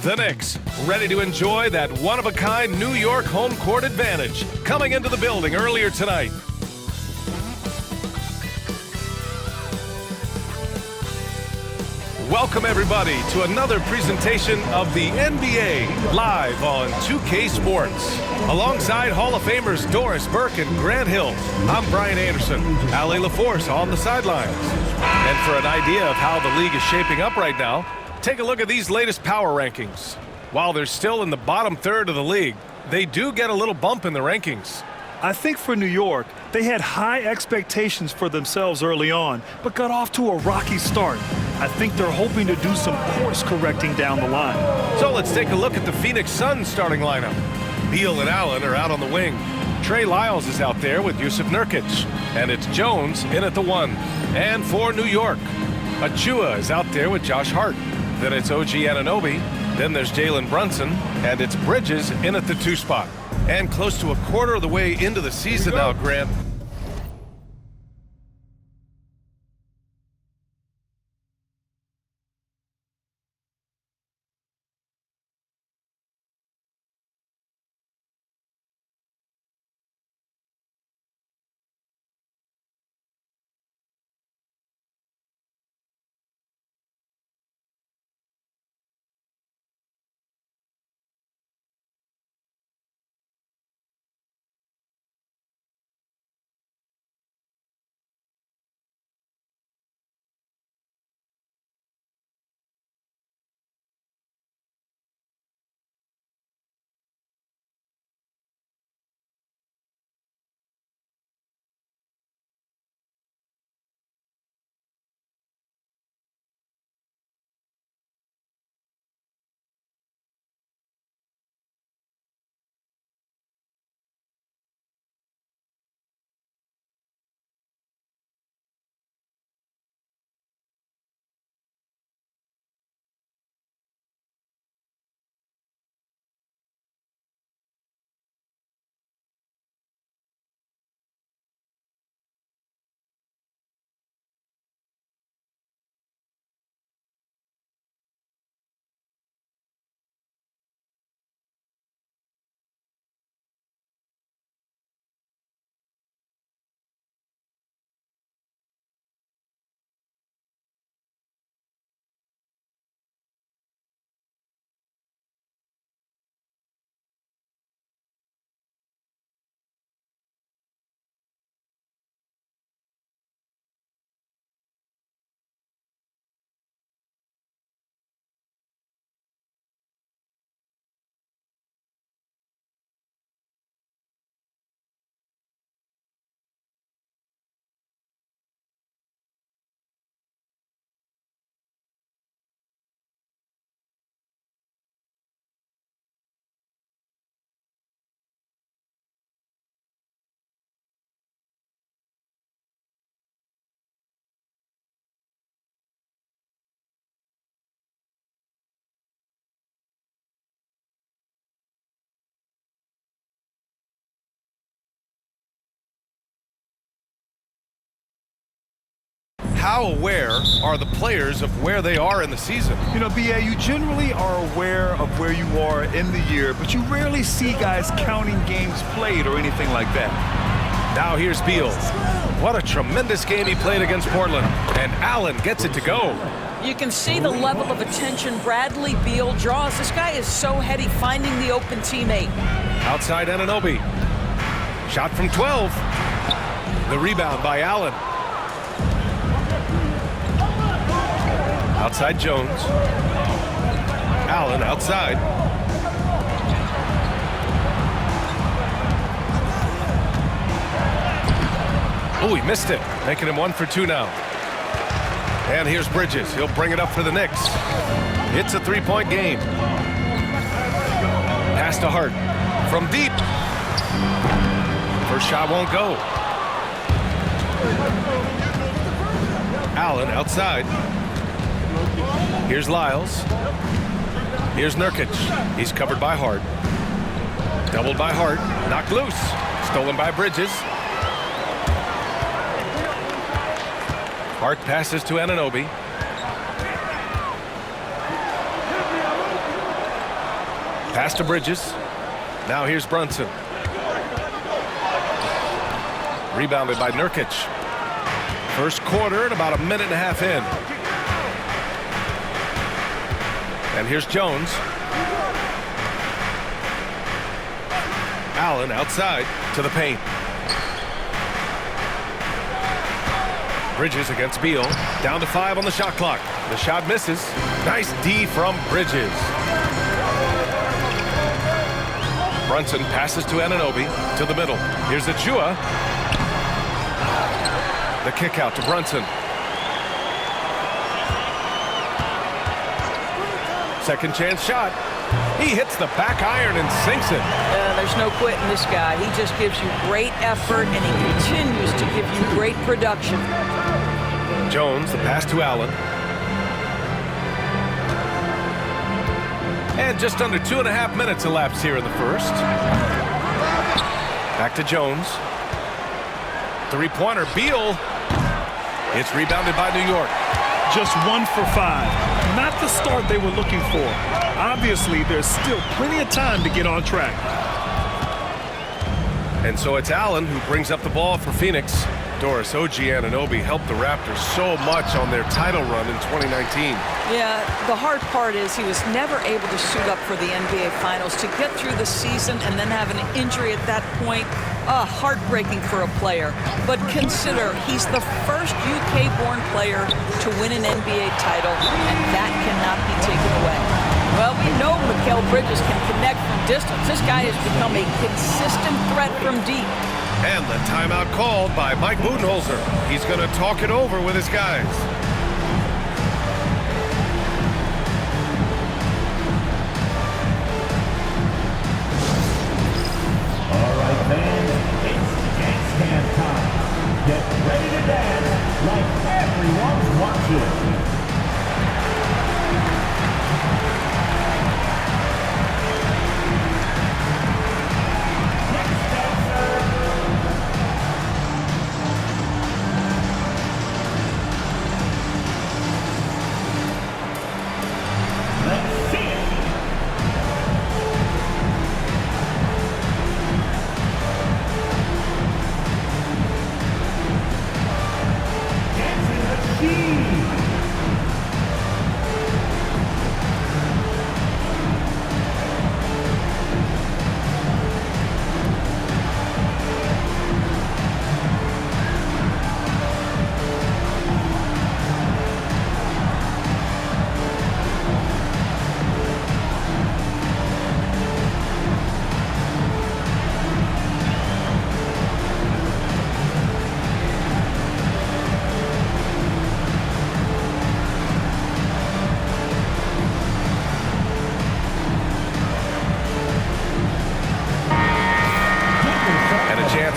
The Knicks, ready to enjoy that one-of-a-kind New York home court advantage, coming into the building earlier tonight. Welcome, everybody, to another presentation of the NBA live on 2K Sports. Alongside Hall of Famers Doris Burke and Grant Hill, I'm Brian Anderson, Ali LaForce on the sidelines. And for an idea of how the league is shaping up right now, take a look at these latest power rankings. While they're still in the bottom third of the league, they do get a little bump in the rankings. I think for New York, they had high expectations for themselves early on, but got off to a rocky start. I think they're hoping to do some course correcting down the line. So let's take a look at the Phoenix Suns starting lineup. Beal and Allen are out on the wing. Trey Lyles is out there with Yusuf Nurkic. And it's Jones in at the 1. And for New York, Achua is out there with Josh Hart. Then it's OG Anunoby. Then there's Jalen Brunson. And it's Bridges in at the 2 spot. And close to a quarter of the way into the season now, Grant. How aware are the players of where they are in the season? You know, BA, you generally are aware of where you are in the year, but you rarely see guys counting games played or anything like that. Now here's Beal. What a tremendous game he played against Portland. And Allen gets it to go. You can see the level of attention Bradley Beal draws. This guy is so heady finding the open teammate. Outside Anunoby. Shot from 12. The rebound by Allen. Outside Jones. Allen outside. Oh, he missed it, making him 1 for 2 now. And here's Bridges. He'll bring it up for the Knicks. It's a 3-point game. Pass to Hart. From deep. First shot won't go. Allen outside. Here's Lyles. Here's Nurkic. He's covered by Hart. Doubled by Hart. Knocked loose. Stolen by Bridges. Hart passes to Anunoby. Pass to Bridges. Now here's Brunson. Rebounded by Nurkic. First quarter and about a minute and a half in. And here's Jones. Allen outside to the paint. Bridges against Beal. Down to 5 on the shot clock. The shot misses. Nice D from Bridges. Brunson passes to Anunoby to the middle. Here's Achua. The kick out to Brunson. Second chance shot. He hits the back iron and sinks it. There's no quitting this guy. He just gives you great effort, and he continues to give you great production. Jones, the pass to Allen. And just under 2.5 minutes elapsed here in the first. Back to Jones. Three-pointer, Beal. It's rebounded by New York. Just 1 for 5. Not the start they were looking for. Obviously, there's still plenty of time to get on track. And so it's Allen who brings up the ball for Phoenix. Doris, OG Anunoby helped the Raptors so much on their title run in 2019. Yeah, the hard part is he was never able to suit up for the NBA Finals. To get through the season and then have an injury at that point, heartbreaking for a player. But consider, he's the first UK-born player to win an NBA title, and that cannot be taken away. Well, we know Mikal Bridges can connect from distance. This guy has become a consistent threat from deep. And the timeout called by Mike Budenholzer. He's going to talk it over with his guys. All right, fans, it's dance dance time. Get ready to dance like everyone's watching.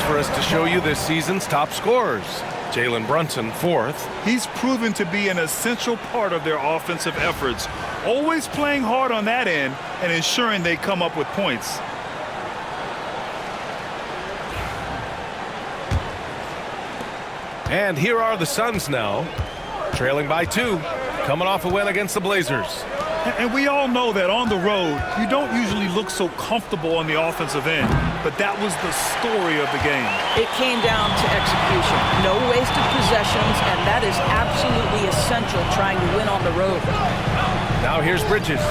For us to show you this season's top scorers. Jalen Brunson, 4th. He's proven to be an essential part of their offensive efforts, always playing hard on that end and ensuring they come up with points. And here are the Suns now, trailing by 2, coming off a win against the Blazers. And we all know that on the road, you don't usually look so comfortable on the offensive end. But that was the story of the game. It came down to execution. No wasted possessions, and that is absolutely essential trying to win on the road. Now here's Bridges.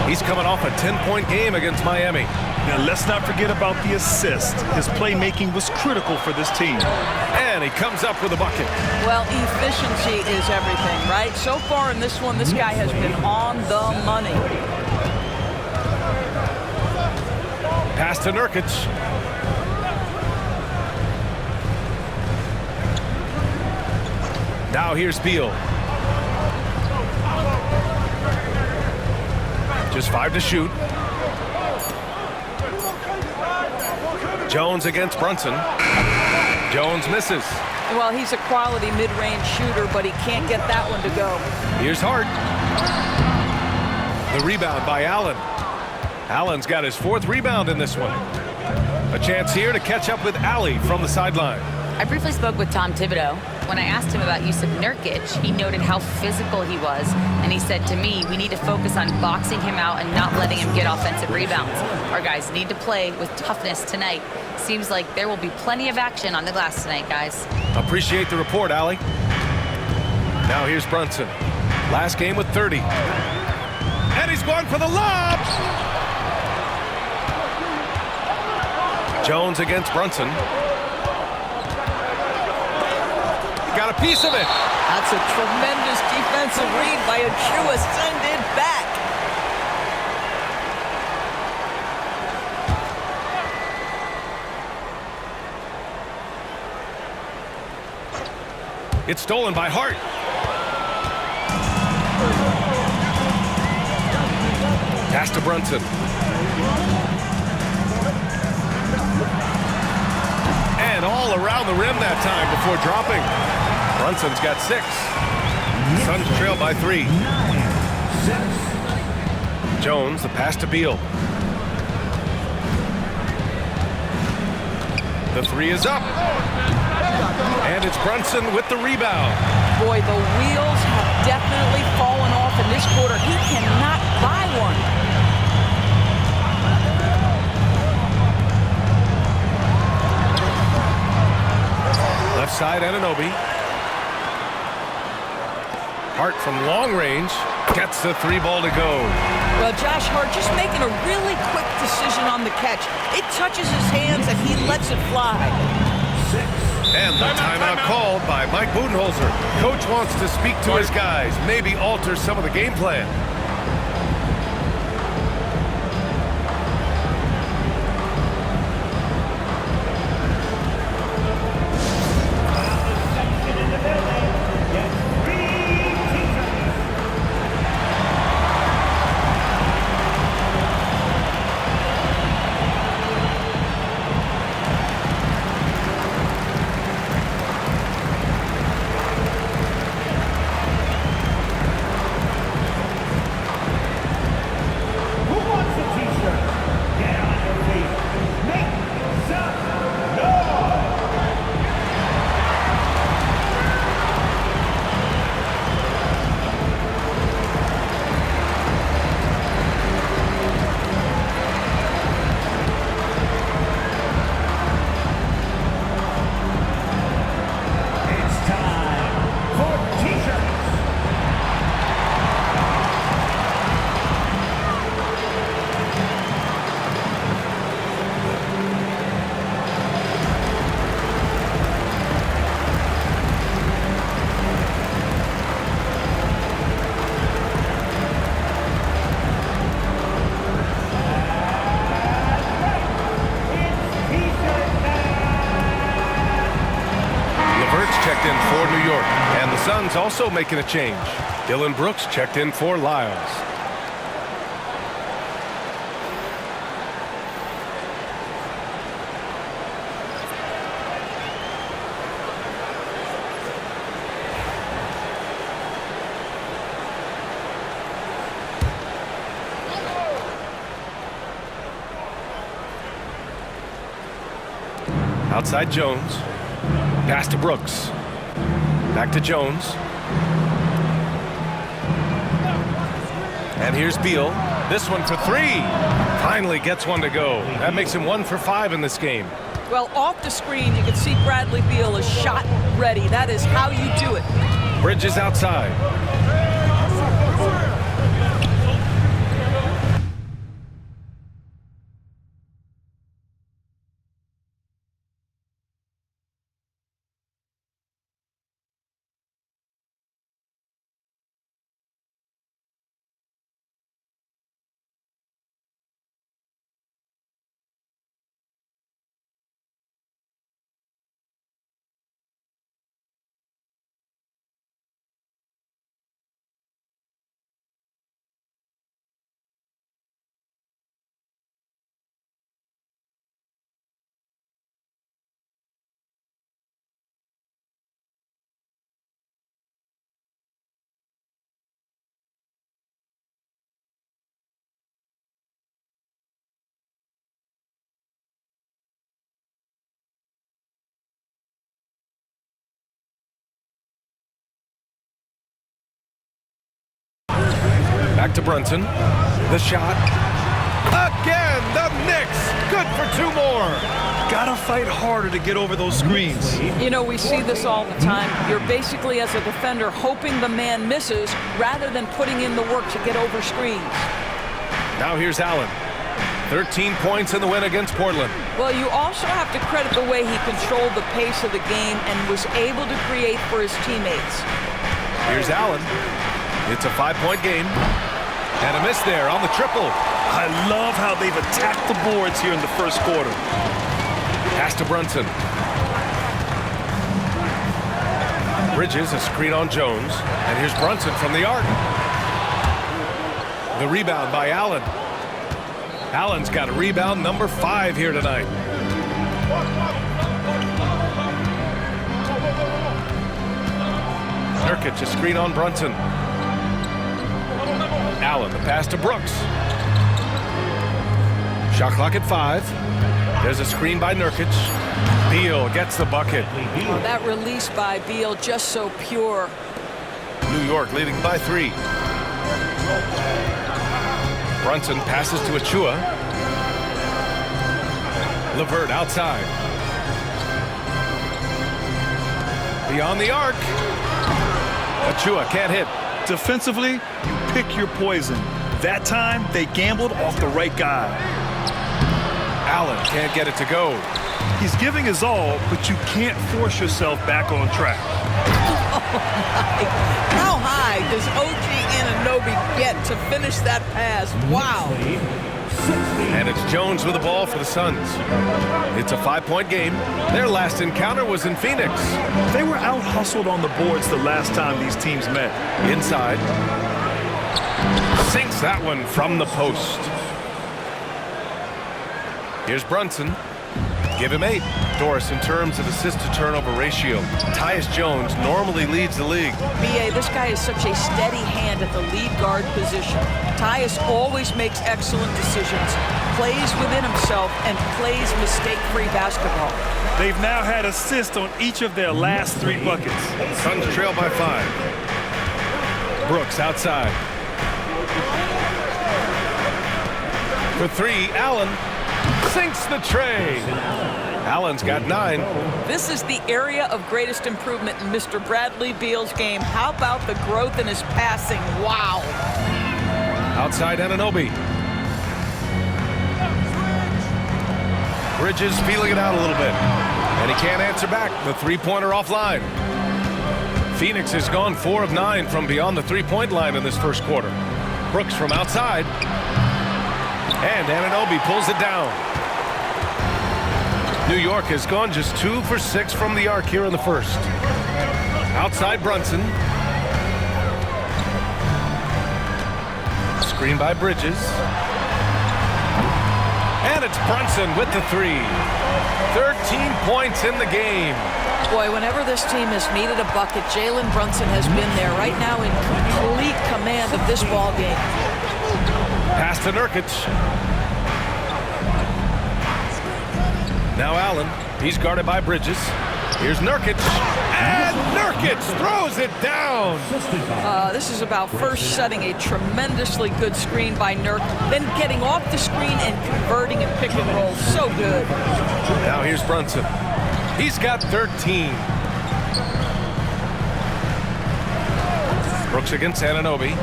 He's coming off a 10-point game against Miami. Now let's not forget about the assist. His playmaking was critical for this team. And he comes up with a bucket. Well, efficiency is everything, right? So far in this one, this guy has been on the money. Pass to Nurkic. Now here's Beal. Just 5 to shoot. Jones against Brunson. Jones misses. Well, he's a quality mid-range shooter, but he can't get that one to go. Here's Hart. The rebound by Allen. Allen's got his 4th rebound in this one. A chance here to catch up with Allie from the sideline. I briefly spoke with Tom Thibodeau. when I asked him about Yusuf Nurkic, he noted how physical he was, and he said to me, we need to focus on boxing him out and not letting him get offensive rebounds. Our guys need to play with toughness tonight. Seems like there will be plenty of action on the glass tonight, guys. Appreciate the report, Allie. Now here's Brunson. Last game with 30. And he's going for the lob! Jones against Brunson. Got a piece of it. That's a tremendous defensive read by Achua. Send it back. It's stolen by Hart. Pass to Brunson. And all around the rim that time before dropping. Brunson's got 6. Suns trail by 3. Jones, the pass to Beal. The 3 is up. And it's Brunson with the rebound. Boy, the wheels have definitely fallen off in this quarter. He cannot buy one. Left side, Anunoby. Hart from long range gets the 3 ball to go. Well, Josh Hart just making a really quick decision on the catch. It touches his hands and he lets it fly. And the timeout called by Mike Budenholzer. Coach wants to speak to his guys, maybe alter some of the game plan. Checked in for New York, and the Suns also making a change. Dylan Brooks checked in for Lyles. Outside Jones. Pass to Brooks. Back to Jones. And here's Beal. This one for 3. Finally gets one to go. That makes him 1 for 5 in this game. Well, off the screen, you can see Bradley Beal is shot ready. That is how you do it. Bridges outside. Back to Brunson. The shot. Again, the Knicks. Good for 2 more. Gotta fight harder to get over those screens. You know, we see this all the time. You're basically, as a defender, hoping the man misses rather than putting in the work to get over screens. Now here's Allen. 13 points in the win against Portland. Well, you also have to credit the way he controlled the pace of the game and was able to create for his teammates. Here's Allen. It's a 5-point game. And a miss there on the triple. I love how they've attacked the boards here in the first quarter. Pass to Brunson. Bridges, a screen on Jones. And here's Brunson from the arc. The rebound by Allen. Allen's got a rebound number 5 here tonight. Nurkic, a screen on Brunson. Allen, the pass to Brooks. Shot clock at 5. There's a screen by Nurkic. Beal gets the bucket. Oh, that release by Beal just so pure. New York leading by 3. Brunson passes to Achua. LeVert outside. Beyond the arc. Achua can't hit. Defensively, you pick your poison. That time, they gambled off the right guy. Allen can't get it to go. He's giving his all, but you can't force yourself back on track. How high does OG Anunoby get to finish that pass? Wow. And it's Jones with the ball for the Suns. It's a 5-point game. Their last encounter was in Phoenix. They were out-hustled on the boards the last time these teams met. Inside. Sinks that one from the post. Here's Brunson. Give him 8. Doris, in terms of assist-to-turnover ratio, Tyus Jones normally leads the league. B.A., this guy is such a steady hand at the lead guard position. Tyus always makes excellent decisions, plays within himself, and plays mistake-free basketball. They've now had assists on each of their last 3 buckets. Suns trail by 5. Brooks outside. For 3, Allen sinks the tray. Allen's got 9. This is the area of greatest improvement in Mr. Bradley Beal's game. How about the growth in his passing? Wow. Outside Anunoby. Bridges feeling it out a little bit. And he can't answer back. The 3-pointer offline. Phoenix has gone 4 of 9 from beyond the 3-point line in this first quarter. Brooks from outside. And Anunoby pulls it down. New York has gone just 2 for 6 from the arc here in the first. Outside Brunson. Screen by Bridges. And it's Brunson with the 3. 13 points in the game. Boy, whenever this team has needed a bucket, Jalen Brunson has been there right now in complete command of this ball game. Pass to Nurkic. Now Allen. He's guarded by Bridges. Here's Nurkic. And Nurkic throws it down. This is about first setting a tremendously good screen by Nurk, then getting off the screen and converting and pick and roll. So good. Now here's Brunson. He's got 13. Brooks against Anunoby.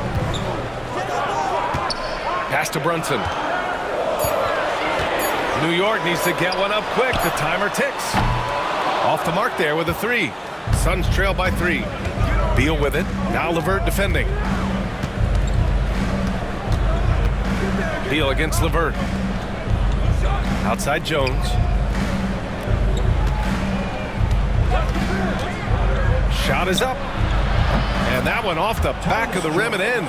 Pass to Brunson. New York needs to get one up quick. The timer ticks. Off the mark there with a 3. Suns trail by 3. Beal with it. Now LeVert defending. Beal against LeVert. Outside Jones. Shot is up. And that one off the back of the rim and in.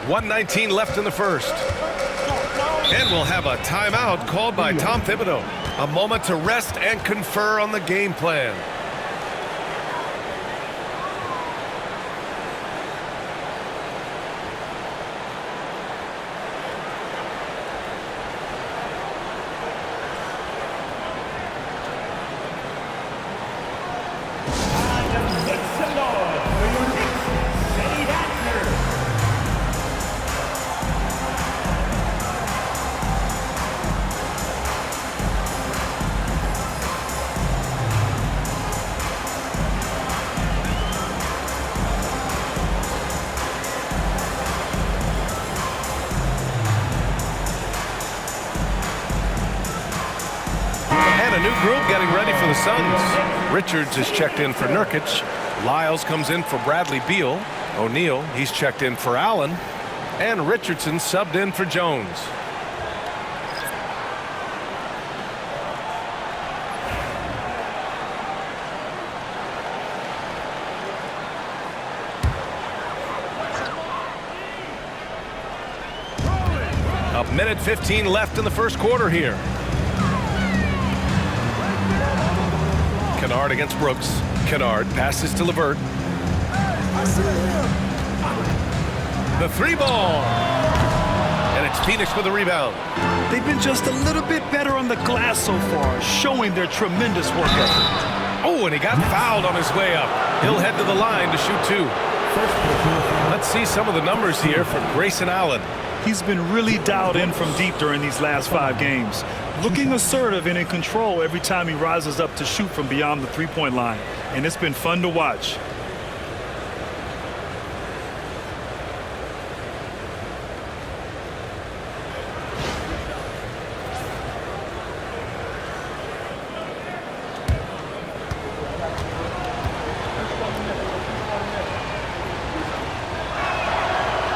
1:19 left in the first. And we'll have a timeout called by Tom Thibodeau. A moment to rest and confer on the game plan. a new group getting ready for the Suns. Richards is checked in for Nurkic. Lyles comes in for Bradley Beal. O'Neal, he's checked in for Allen. And Richardson subbed in for Jones. A minute 15 left in the first quarter here. Kennard against Brooks. Kennard passes to LeVert. The three ball. And it's Phoenix with the rebound. They've been just a little bit better on the glass so far, showing their tremendous work ethic. Oh, and he got fouled on his way up. He'll head to the line to shoot two. Let's see some of the numbers here from Grayson Allen. He's been really dialed in from deep during these last 5 games, looking assertive and in control every time he rises up to shoot from beyond the three-point line, and it's been fun to watch.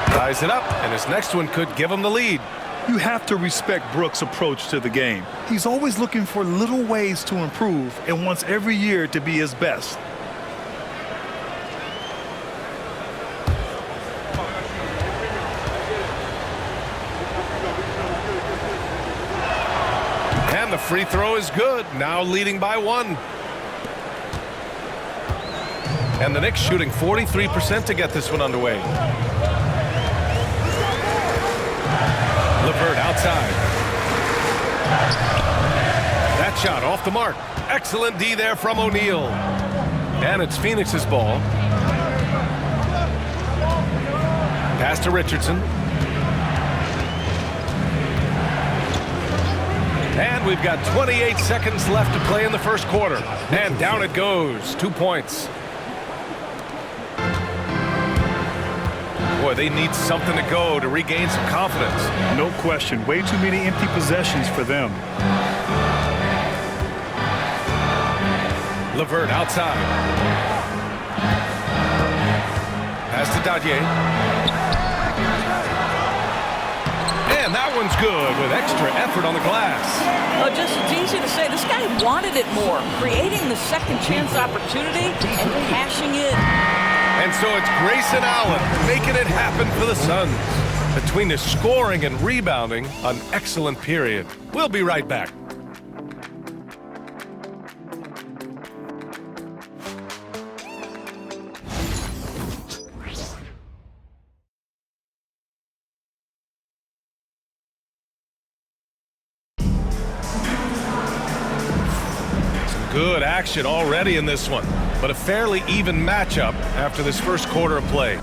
Ties it up, and his next one could give him the lead. You have to respect Brooks' approach to the game. He's always looking for little ways to improve and wants every year to be his best. And the free throw is good, now leading by 1. And the Knicks shooting 43% to get this one underway. LeVert outside. That shot off the mark. Excellent D there from O'Neal. And it's Phoenix's ball. Pass to Richardson. And we've got 28 seconds left to play in the first quarter. And down it goes. 2 points. Boy, they need something to go to regain some confidence. No question. Way too many empty possessions for them. LeVert outside. Pass to Dadier. And that one's good with extra effort on the glass. Oh, just it's easy to say this guy wanted it more, creating the second chance opportunity and cashing in. And so it's Grayson Allen making it happen for the Suns. Between his scoring and rebounding, an excellent period. We'll be right back. Good action already in this one, but a fairly even matchup after this first quarter of play.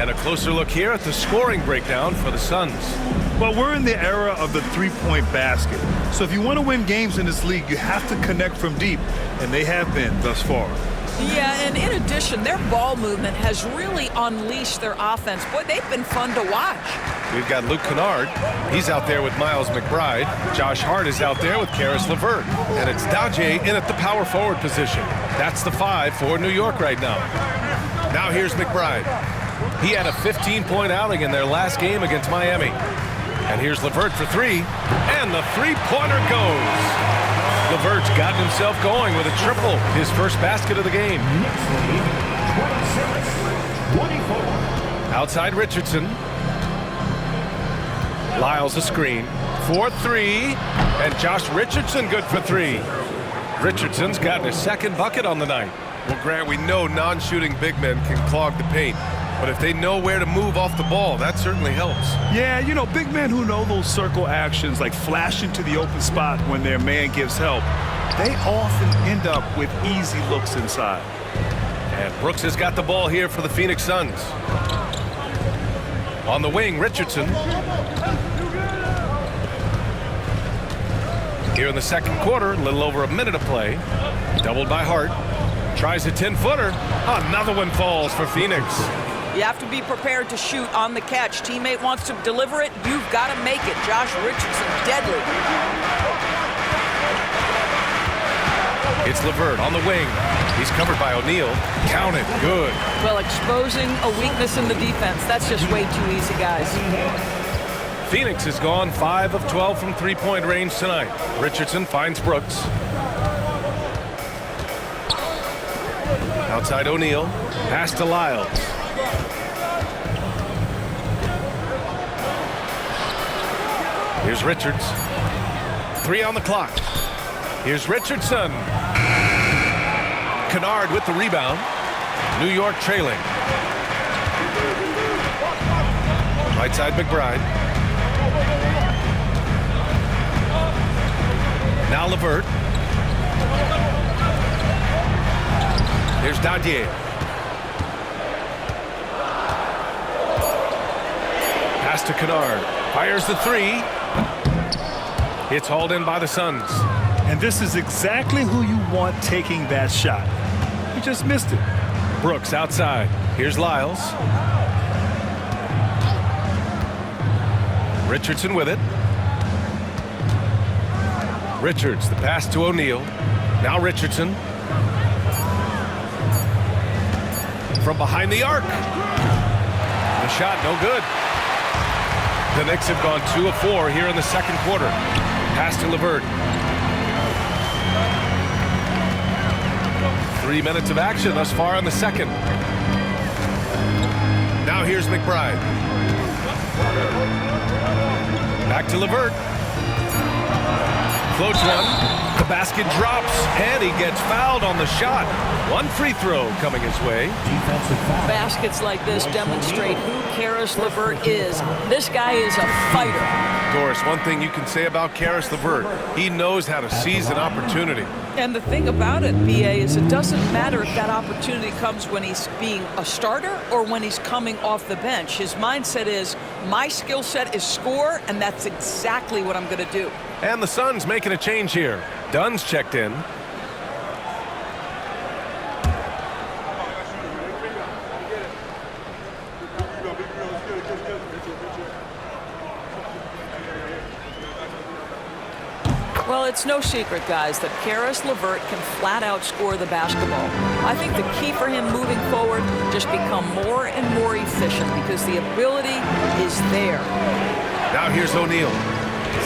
And a closer look here at the scoring breakdown for the Suns. Well, we're in the era of the three-point basket. So if you want to win games in this league, you have to connect from deep, and they have been thus far. Yeah, and in addition, their ball movement has really unleashed their offense. Boy, they've been fun to watch. We've got Luke Kennard. He's out there with Miles McBride. Josh Hart is out there with Karis LeVert. And it's Daje in at the power forward position. That's the 5 for New York right now. Now here's McBride. He had a 15-point outing in their last game against Miami. And here's LeVert for 3. And the three-pointer goes. LeVert's gotten himself going with a triple, his first basket of the game. Knicks lead 26-24. Outside Richardson. Lyles a screen. 4-3. And Josh Richardson good for 3. Richardson's gotten his second bucket on the night. Well, Grant, we know non-shooting big men can clog the paint. But if they know where to move off the ball, that certainly helps. Yeah, you know, big men who know those circle actions, like flashing to the open spot when their man gives help, they often end up with easy looks inside. And Brooks has got the ball here for the Phoenix Suns. On the wing, Richardson. Here in the second quarter, a little over a minute of play. Doubled by Hart. Tries a 10-footer. Another one falls for Phoenix. You have to be prepared to shoot on the catch. Teammate wants to deliver it, you've got to make it. Josh Richardson, deadly. It's LeVert on the wing. He's covered by O'Neal. Counted. Good. Well, exposing a weakness in the defense, that's just way too easy, guys. Phoenix has gone 5 of 12 from three-point range tonight. Richardson finds Brooks. Outside O'Neal. Pass to Lyles. Here's Richards. 3 on the clock. Here's Richardson. Kennard with the rebound. New York trailing. Right side McBride. Now LeVert. Here's Daje. Pass to Kennard. Fires the 3. It's hauled in by the Suns. And this is exactly who you want taking that shot. He just missed it. Brooks outside. Here's Lyles. Richardson with it. Richards, the pass to O'Neal. Now Richardson. From behind the arc. The shot, no good. The Knicks have gone 2 of 4 here in the second quarter. Pass to LeVert. 3 minutes of action thus far in the second. Now here's McBride. Back to LeVert. Floats one. The basket drops, and he gets fouled on the shot. One free throw coming his way. Baskets like this demonstrate who Karis LeVert is. This guy is a fighter. Doris, one thing you can say about Karis LeVert, he knows how to seize an opportunity. And the thing about it, BA, is it doesn't matter if that opportunity comes when he's being a starter or when he's coming off the bench. His mindset is, my skill set is score, and that's exactly what I'm going to do. And the Suns making a change here. Dunn's checked in. Well, it's no secret, guys, that Karis LeVert can flat out score the basketball. I think the key for him moving forward, just become more and more efficient because the ability is there. Now here's O'Neal.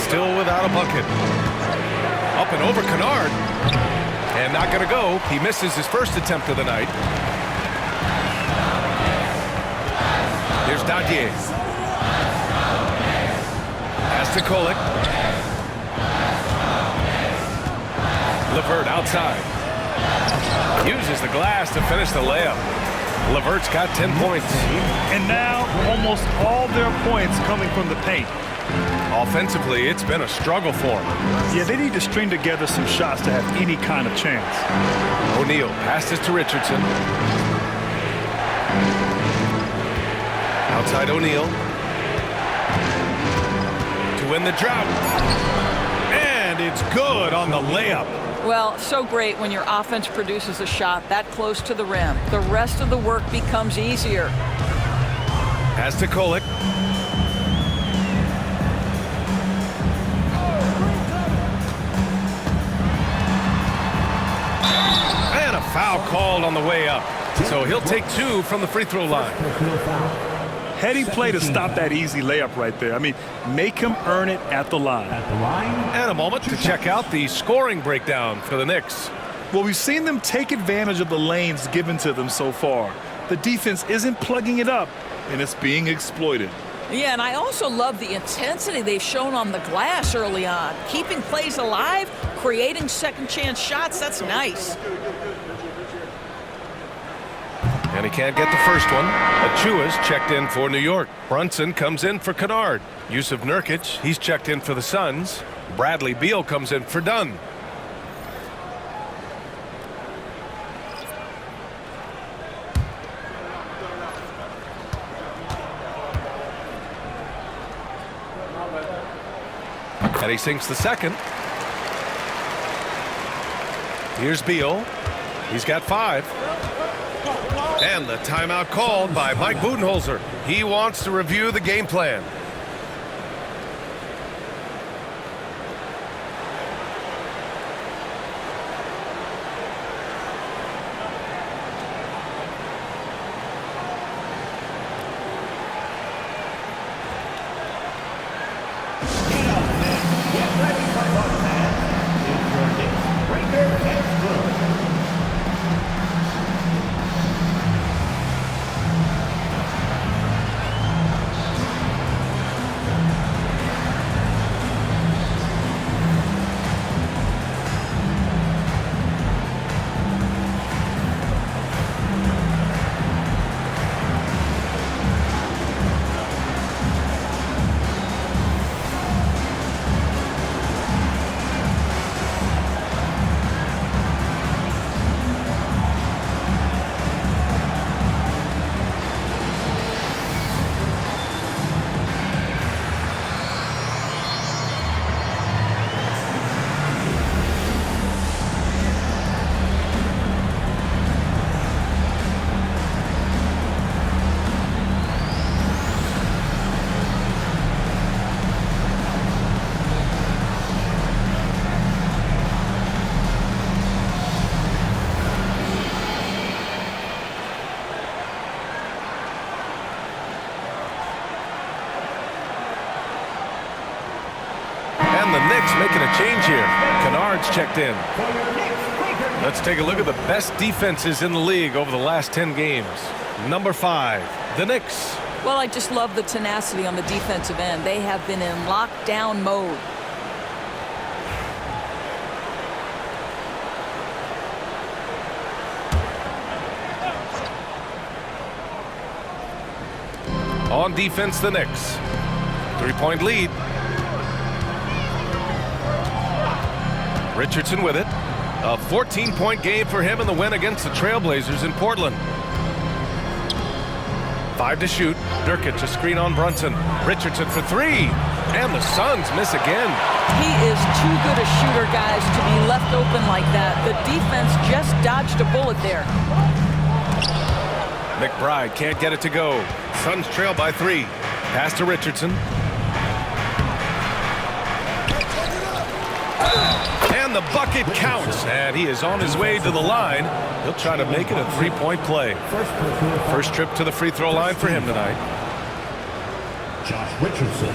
Still without a bucket. Up and over Kennard. And not going to go. He misses his first attempt of the night. Here's Daje. Pass to Kolek. LeVert outside. Uses the glass to finish the layup. LeVert's got 10 points. And now almost all their points coming from the paint. Offensively, it's been a struggle for him. Yeah, they need to string together some shots to have any kind of chance. O'Neal passes to Richardson. Outside O'Neal. To win the drought. And it's good on the layup. Well, so great when your offense produces a shot that close to the rim. The rest of the work becomes easier. Pass to Kolek. And a foul called on the way up. So he'll take 2 from the free throw line. Heady play to stop that easy layup right there. I mean, make him earn it at the line. And a moment to check out the scoring breakdown for the Knicks. Well, we've seen them take advantage of the lanes given to them so far. The defense isn't plugging it up, and it's being exploited. Yeah, and I also love the intensity they've shown on the glass early on. Keeping plays alive, creating second chance shots, that's nice. And he can't get the first one. Achua's checked in for New York. Brunson comes in for Kennard. Yusuf Nurkic, he's checked in for the Suns. Bradley Beal comes in for Dunn. And he sinks the second. Here's Beal. He's got 5. And the timeout called by Mike Budenholzer. He wants to review the game plan. The Knicks making a change here. Kennard's checked in. Let's take a look at the best defenses in the league over the last 10 games. Number 5, the Knicks. Well, I just love the tenacity on the defensive end. They have been in lockdown mode. On defense, the Knicks. 3-point lead. Richardson with it. A 14-point game for him in the win against the Trailblazers in Portland. 5 to shoot. Nurkic a screen on Brunson. Richardson for 3. And the Suns miss again. He is too good a shooter, guys, to be left open like that. The defense just dodged a bullet there. McBride can't get it to go. Suns trail by 3. Pass to Richardson. And the bucket counts. And he is on his way to the line. He'll try to make it a 3-point play. First trip to the free throw line for him tonight. Josh Richardson.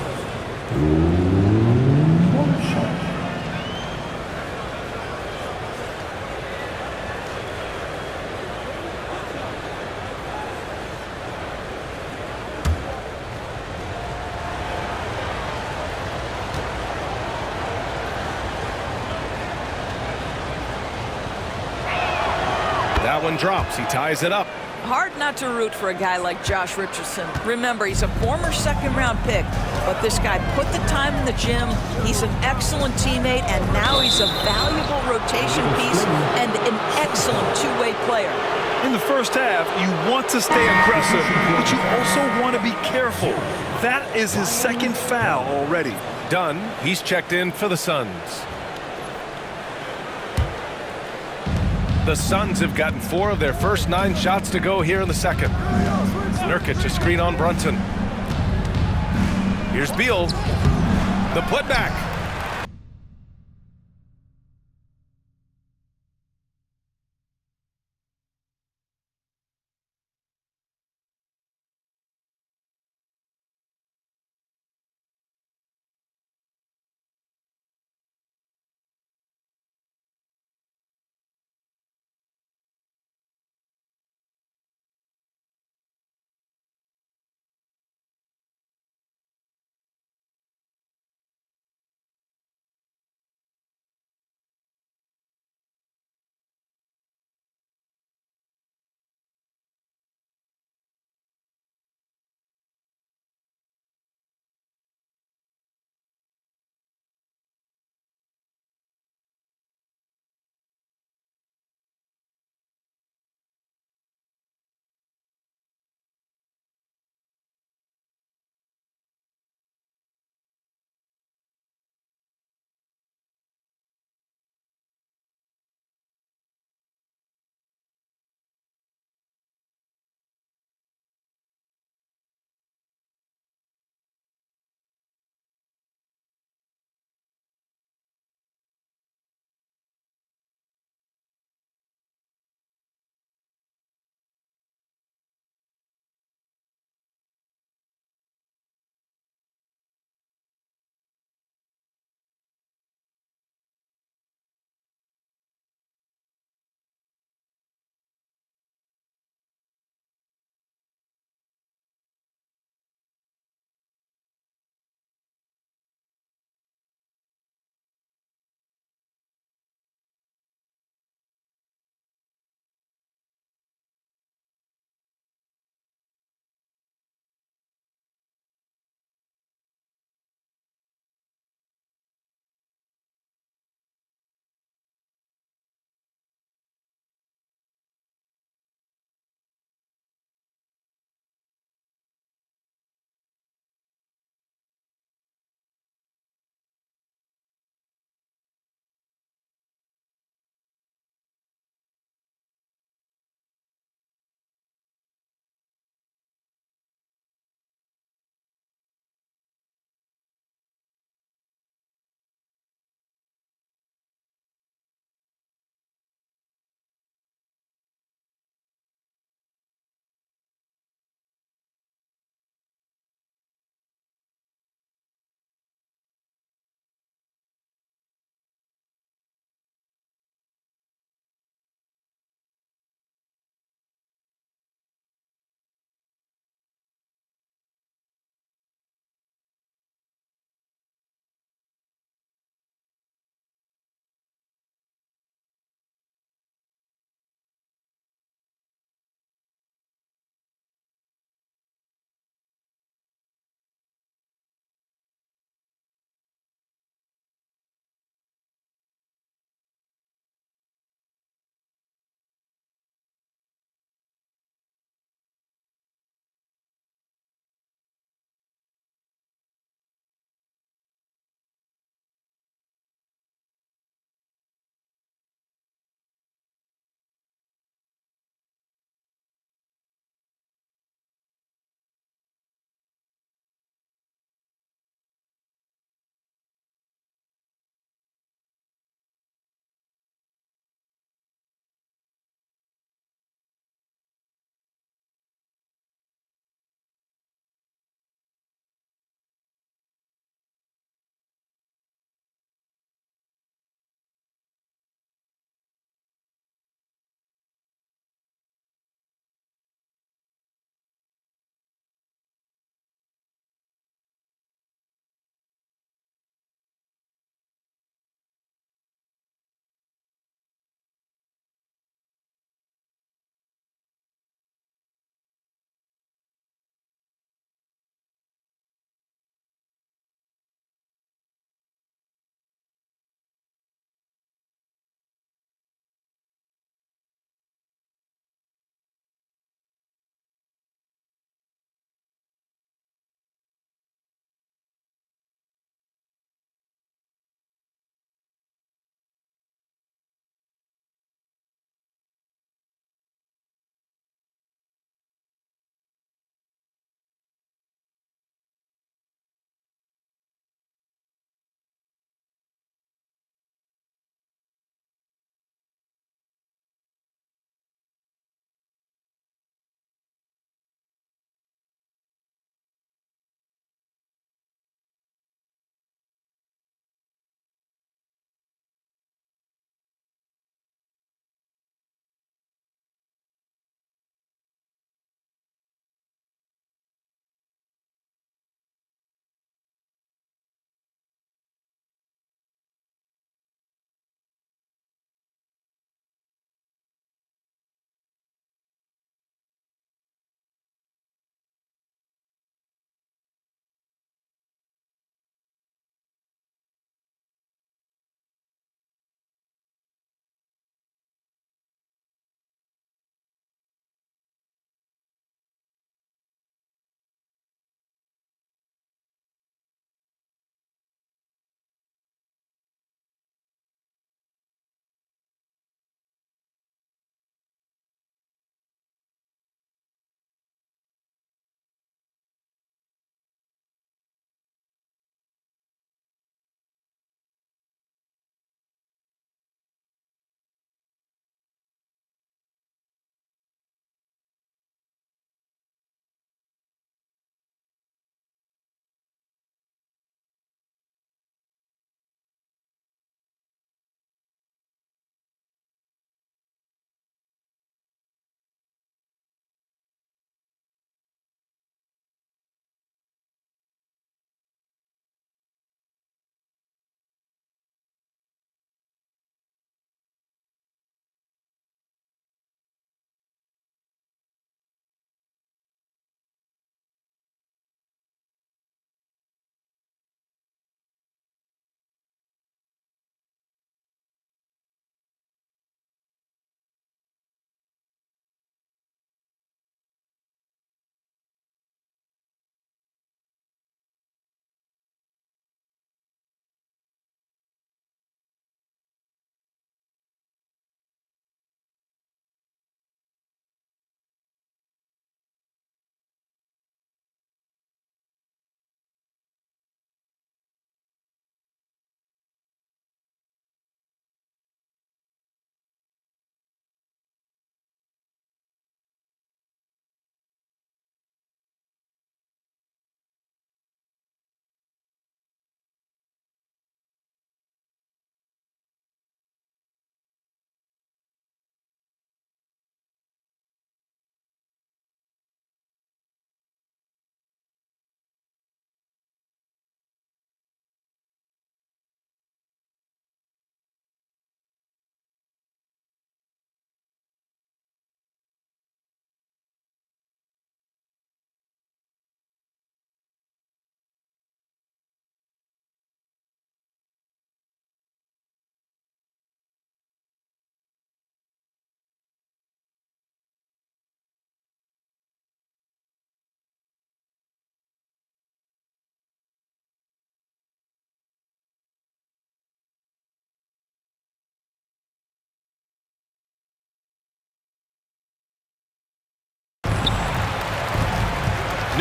That one drops. He ties it up. Hard not to root for a guy like Josh Richardson. Remember, he's a former second-round pick, but this guy put the time in the gym. He's an excellent teammate, and now he's a valuable rotation piece and an excellent two-way player. In the first half, you want to stay aggressive, but you also want to be careful. That is his second foul already. Dunn, he's checked in for the Suns. The Suns have gotten 4 of their first 9 shots to go here in the second. Nurkic a screen on Brunson. Here's Beal. The putback.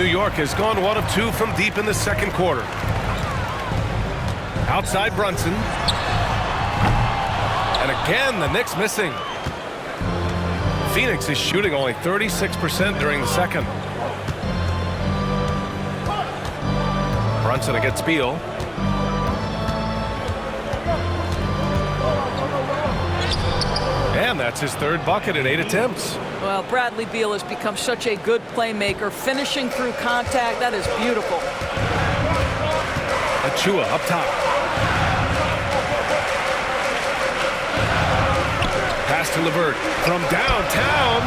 New York has gone 1 of 2 from deep in the second quarter. Outside Brunson. And again, the Knicks missing. Phoenix is shooting only 36% during the second. Brunson against Beal. And that's his third bucket in 8 attempts. Well, Bradley Beal has become such a good playmaker, finishing through contact. That is beautiful. Achua up top. Pass to LeVert from downtown.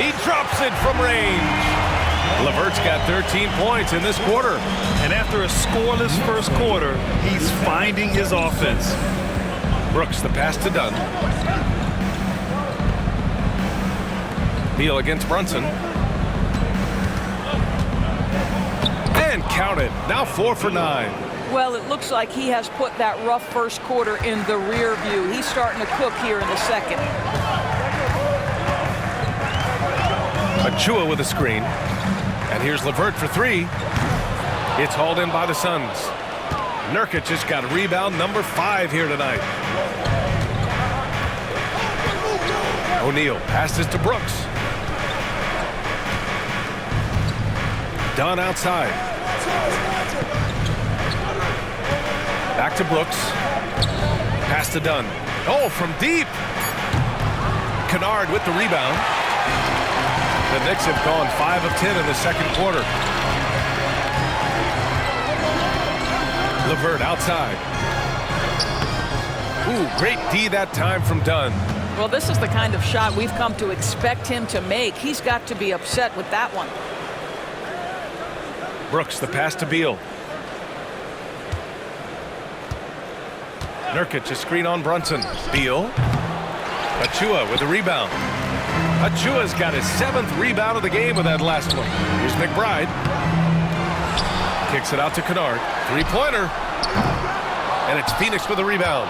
He drops it from range. LeVert's got 13 points in this quarter. And after a scoreless first quarter, he's finding his offense. Brooks, the pass to Dunn. Beal against Brunson. And counted. Now 4 for 9. Well, it looks like he has put that rough first quarter in the rear view. He's starting to cook here in the second. Achua with a screen. And here's LeVert for 3. It's hauled in by the Suns. Nurkic just got rebound number 5 here tonight. O'Neal passes to Brooks. Dunn outside. Back to Brooks. Pass to Dunn. Oh, from deep. Kennard with the rebound. The Knicks have gone 5 of 10 in the second quarter. LeVert outside. Ooh, great D that time from Dunn. Well, this is the kind of shot we've come to expect him to make. He's got to be upset with that one. Brooks, the pass to Beal. Nurkic, a screen on Brunson. Beal. Achua with the rebound. Achua's got his 7th rebound of the game with that last one. Here's McBride. Kicks it out to Kennard. 3-pointer. And it's Phoenix with the rebound.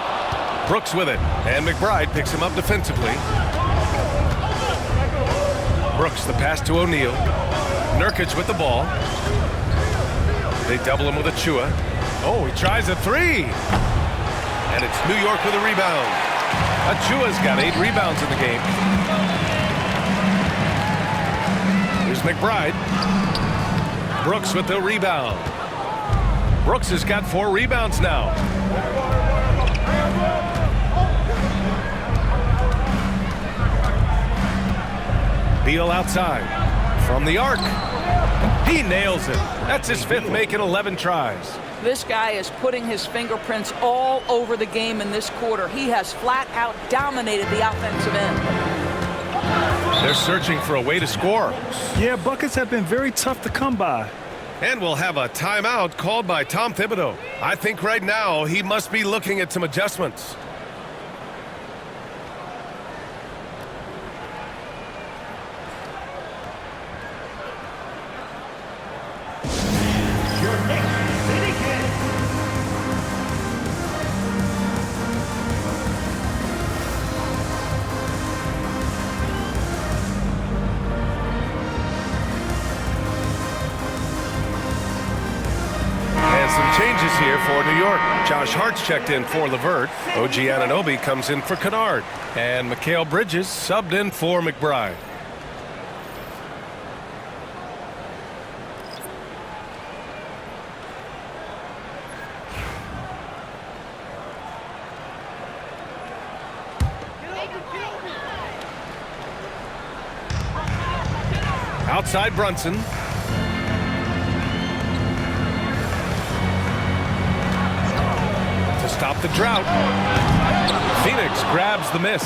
Brooks with it. And McBride picks him up defensively. Brooks, the pass to O'Neal. Nurkic with the ball. They double him with Achua. Oh, he tries a 3. And it's New York with a rebound. Achua's got 8 rebounds in the game. Here's McBride. Brooks with the rebound. Brooks has got 4 rebounds now. Beal outside. From the arc. He nails it. That's his 5th make in 11 tries. This guy is putting his fingerprints all over the game in this quarter. He has flat out dominated the offensive end. They're searching for a way to score. Yeah, buckets have been very tough to come by. And we'll have a timeout called by Tom Thibodeau. I think right now he must be looking at some adjustments. Changes here for New York. Josh Hart's checked in for LeVert. OG Anunoby comes in for Kennard. And Mikal Bridges subbed in for McBride. Outside Brunson. Stop the drought. Phoenix grabs the miss.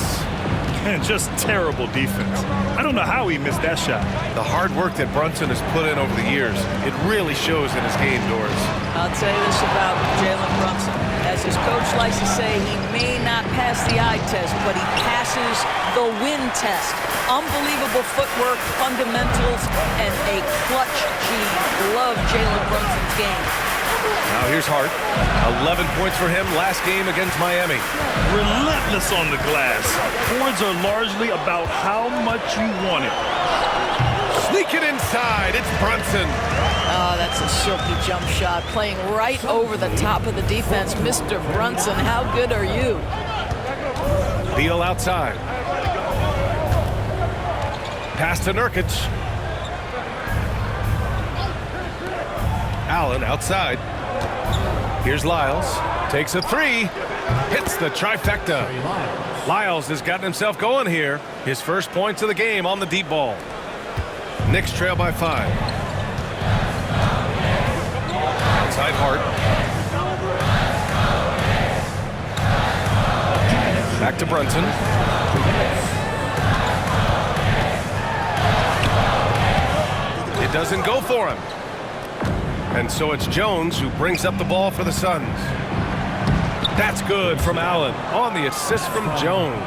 And just terrible defense. I don't know how he missed that shot. The hard work that Brunson has put in over the years, it really shows in his game, Doris. I'll tell you this about Jalen Brunson. As his coach likes to say, he may not pass the eye test, but he passes the win test. Unbelievable footwork, fundamentals, and a clutch gene. Love Jalen Brunson's game. Now here's Hart. 11 points for him last game against Miami. Relentless on the glass. Boards are largely about how much you want it. Sneak it inside. It's Brunson. Oh, that's a silky jump shot, playing right over the top of the defense. Mr. Brunson, how good are you? Beal outside. Pass to Nurkic. Allen outside. Here's Lyles. Takes a three. Hits the trifecta. Lyles has gotten himself going here. His first points of the game on the deep ball. Knicks trail by 5. Outside Hart. Back to Brunson. It doesn't go for him. And so it's Jones who brings up the ball for the Suns. That's good from Allen on the assist from Jones.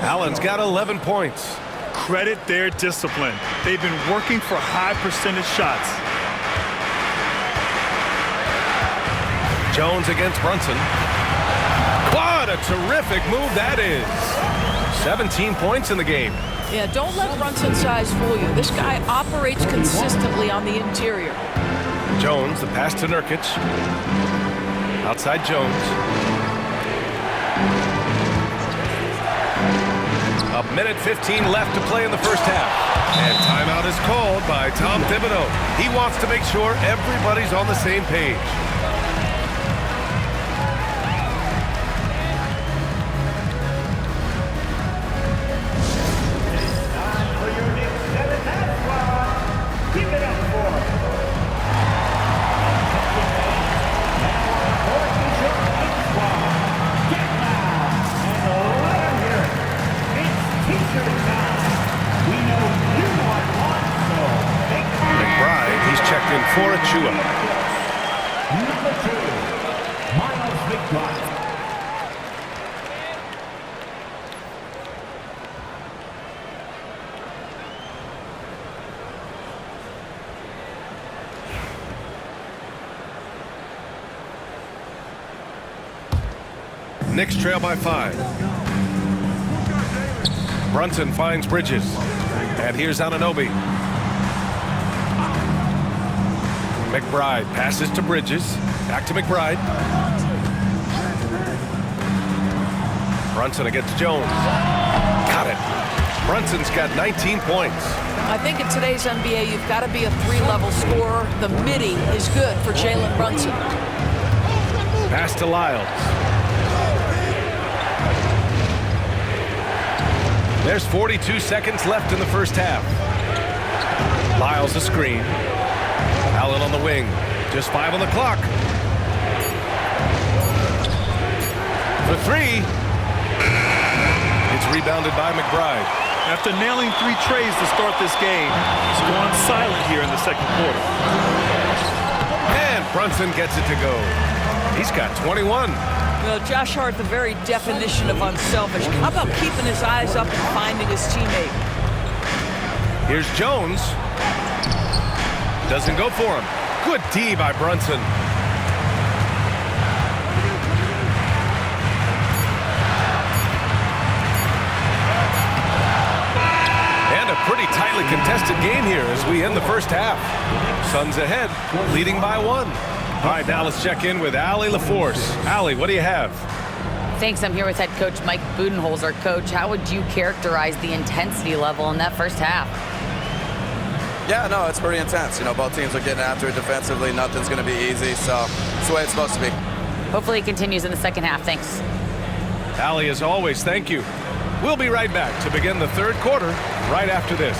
Allen's got 11 points. Credit their discipline. They've been working for high percentage shots. Jones against Brunson. What a terrific move that is. 17 points in the game. Yeah, don't let Brunson's size fool you. This guy operates consistently on the interior. Jones, the pass to Nurkic. Outside Jones. A minute 15 left to play in the first half. And timeout is called by Tom Thibodeau. He wants to make sure everybody's on the same page. For Achua. Number 2, Miles McBride. Knicks trail by 5. Brunson finds Bridges. And here's Anunoby. McBride passes to Bridges. Back to McBride. Brunson against Jones. Got it. Brunson's got 19 points. I think in today's NBA, you've got to be a 3-level scorer. The midi is good for Jalen Brunson. Pass to Lyles. There's 42 seconds left in the first half. Lyles a screen. Allen on the wing. Just 5 on the clock. For 3. It's rebounded by McBride. After nailing 3 trays to start this game, he's gone silent here in the second quarter. And Brunson gets it to go. He's got 21. You know, Josh Hart, the very definition of unselfish. How about keeping his eyes up and finding his teammate? Here's Jones. Doesn't go for him. Good D by Brunson. And a pretty tightly contested game here as we end the first half. Suns ahead, leading by 1. All right, now let's check in with Allie LaForce. Allie, what do you have? Thanks. I'm here with head coach Mike Budenholzer. Coach, how would you characterize the intensity level in that first half? Yeah, no, it's pretty intense. You know, both teams are getting after it defensively. Nothing's going to be easy, so it's the way it's supposed to be. Hopefully it continues in the second half. Thanks. Allie, as always, thank you. We'll be right back to begin the third quarter right after this.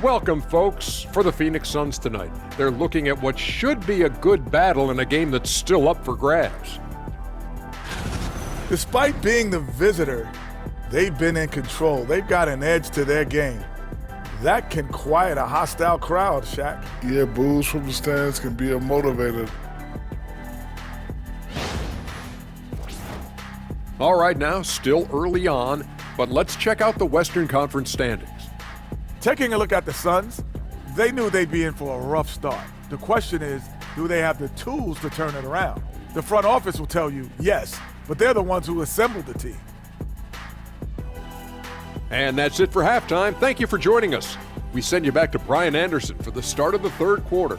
Welcome, folks, for the Phoenix Suns tonight. They're looking at what should be a good battle in a game that's still up for grabs. Despite being the visitor, they've been in control. They've got an edge to their game. That can quiet a hostile crowd, Shaq. Yeah, boos from the stands can be a motivator. All right, now, still early on, But let's check out the Western Conference standings. Taking a look at the Suns, they knew they'd be in for a rough start. The question is, do they have the tools to turn it around? The front office will tell you yes, but they're the ones who assembled the team. And that's it for halftime. Thank you for joining us. We send you back to Brian Anderson for the start of the third quarter.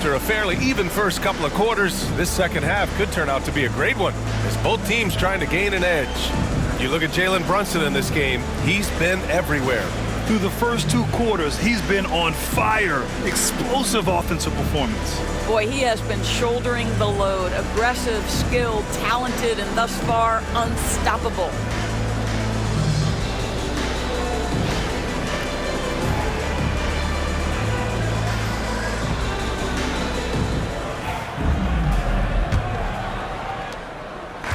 After a fairly even first couple of quarters, this second half could turn out to be a great one, as both teams trying to gain an edge. You look at Jalen Brunson in this game, he's been everywhere. Through the first 2 quarters, he's been on fire. Explosive offensive performance. Boy, he has been shouldering the load. Aggressive, skilled, talented, and thus far unstoppable.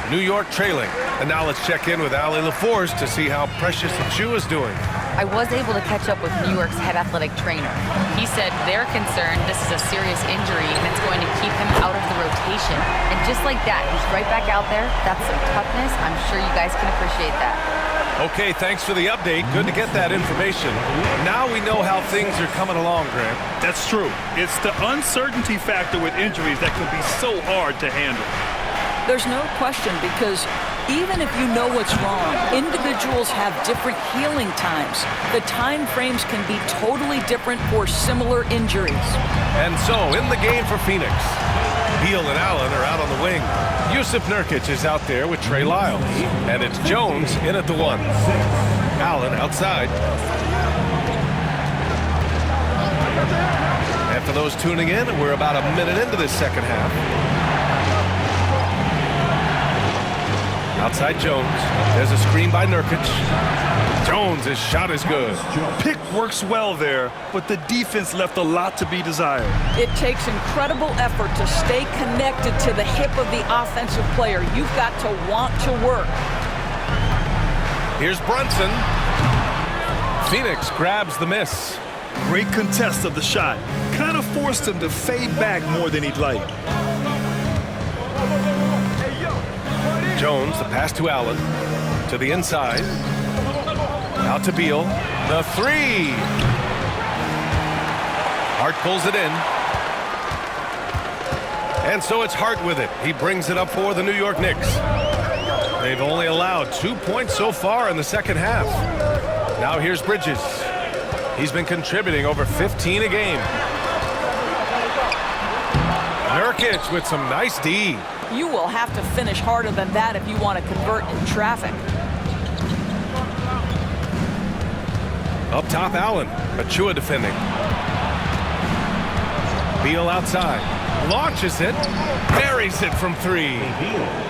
New York trailing. And now let's check in with Ali LaForce to see how Precious Achiuwa is doing. I was able to catch up with New York's head athletic trainer. He said they're concerned this is a serious injury and it's going to keep him out of the rotation. And just like that, he's right back out there. That's some toughness. I'm sure you guys can appreciate that. Okay, thanks for the update. Good to get that information. Now we know how things are coming along, Grant. That's true. It's the uncertainty factor with injuries that can be so hard to handle. There's no question, because even if you know what's wrong, individuals have different healing times. The time frames can be totally different for similar injuries. And so, in the game for Phoenix, Beal and Allen are out on the wing. Yusuf Nurkic is out there with Trey Lyles. And it's Jones in at the 1. Allen outside. And for those tuning in, we're about a minute into this second half. Outside Jones. There's a screen by Nurkic. Jones, his shot is good. Pick works well there, but the defense left a lot to be desired. It takes incredible effort to stay connected to the hip of the offensive player. You've got to want to work. Here's Brunson. Phoenix grabs the miss. Great contest of the shot. Kind of forced him to fade back more than he'd like. Jones, the pass to Allen, to the inside, out to Beal, the 3. Hart pulls it in. And so it's Hart with it. He brings it up for the New York Knicks. They've only allowed 2 points so far in the second half. Now here's Bridges. He's been contributing over 15 a game. Nurkic with some nice D. You will have to finish harder than that if you want to convert in traffic. Up top, Allen. Achiuwa defending. Beal outside. Launches it. Buries it from 3.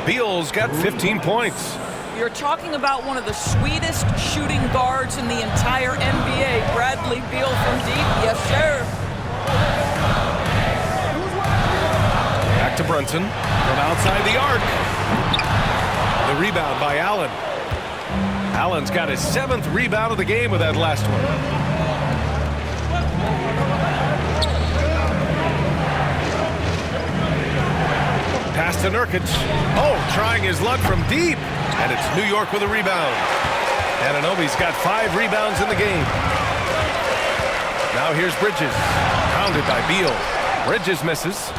Beal's got 15 points. You're talking about one of the sweetest shooting guards in the entire NBA. Bradley Beal from deep. Yes, sir. Back to Brunson from outside the arc. The rebound by Allen. Allen's got his 7th rebound of the game with that last one. Pass to Nurkic. Oh, trying his luck from deep. And it's New York with a rebound. Anunoby's got 5 rebounds in the game. Now here's Bridges. Pounded by Beal. Bridges misses.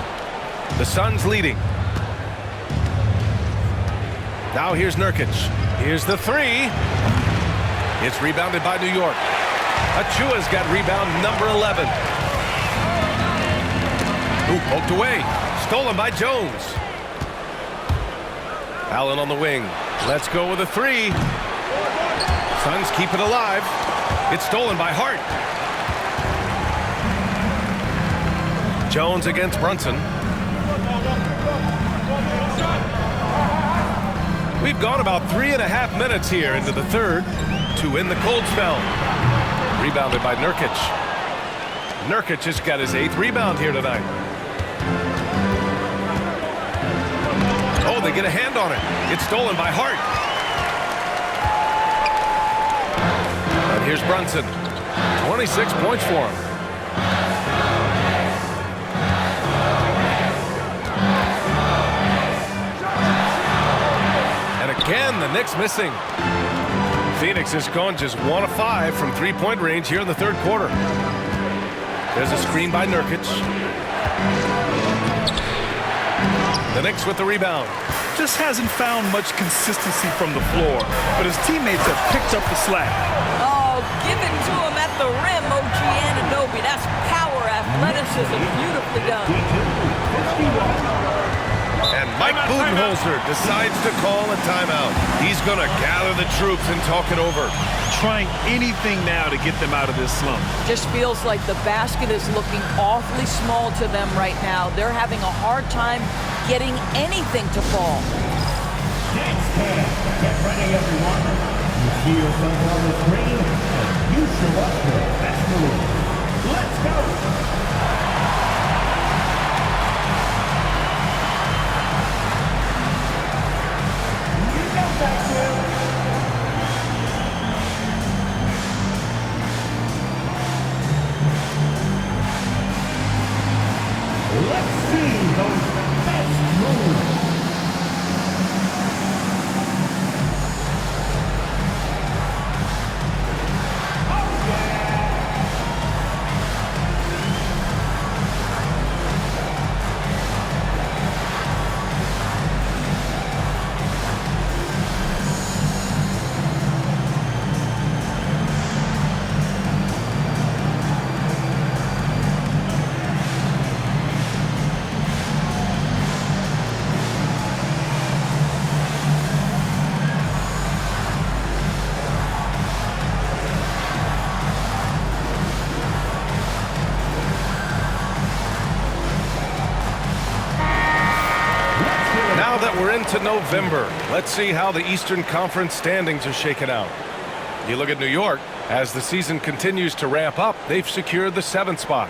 The Suns leading. Now here's Nurkic. Here's the 3. It's rebounded by New York. Achiuwa's got rebound number 11. Ooh, poked away. Stolen by Jones. Allen on the wing. Let's go with a 3. Suns keep it alive. It's stolen by Hart. Jones against Brunson. We've gone about 3.5 minutes here into the third to win the cold spell. Rebounded by Nurkic. Nurkic has got his 8th rebound here tonight. Oh, they get a hand on it. It's stolen by Hart. And here's Brunson. 26 points for him. Again, the Knicks missing. Phoenix has gone just 1 of 5 from 3-point range here in the third quarter. There's a screen by Nurkic. The Knicks with the rebound. Just hasn't found much consistency from the floor, but his teammates have picked up the slack. Oh, give it to him at the rim, OG Anunoby. That's power after athleticism, beautifully done. And Mike Budenholzer decides to call a timeout. He's going to gather the troops and talk it over. Trying anything now to get them out of this slump. Just feels like the basket is looking awfully small to them right now. They're having a hard time getting anything to fall. Knicks fans, get ready, everyone. You see yourself on the screen, and you show up for the best move. Let's go! Let's see those best moves. Now that we're into November, let's see how the Eastern Conference standings are shaken out. You look at New York. As the season continues to ramp up, they've secured the 7th spot.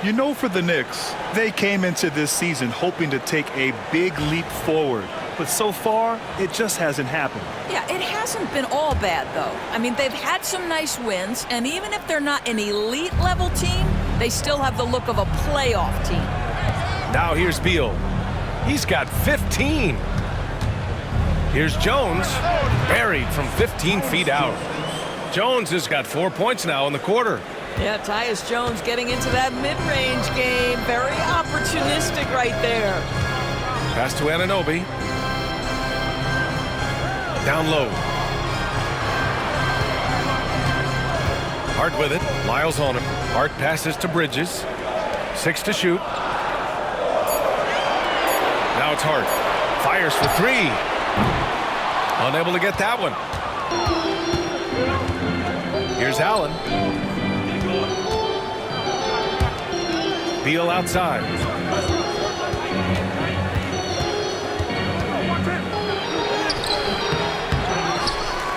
You know, for the Knicks, they came into this season hoping to take a big leap forward. But so far, it just hasn't happened. Yeah, it hasn't been all bad, though. I mean, they've had some nice wins, and even if they're not an elite-level team, they still have the look of a playoff team. Now here's Beal. He's got 15. Here's Jones, buried from 15 feet out. Jones has got 4 points now in the quarter. Yeah, Tyus Jones getting into that mid-range game. Very opportunistic right there. Pass to Anunoby. Down low. Hart with it. Lyles on him. Hart passes to Bridges. 6 to shoot. Now it's Hart. Fires for 3. Unable to get that one. Here's Allen. Beal outside.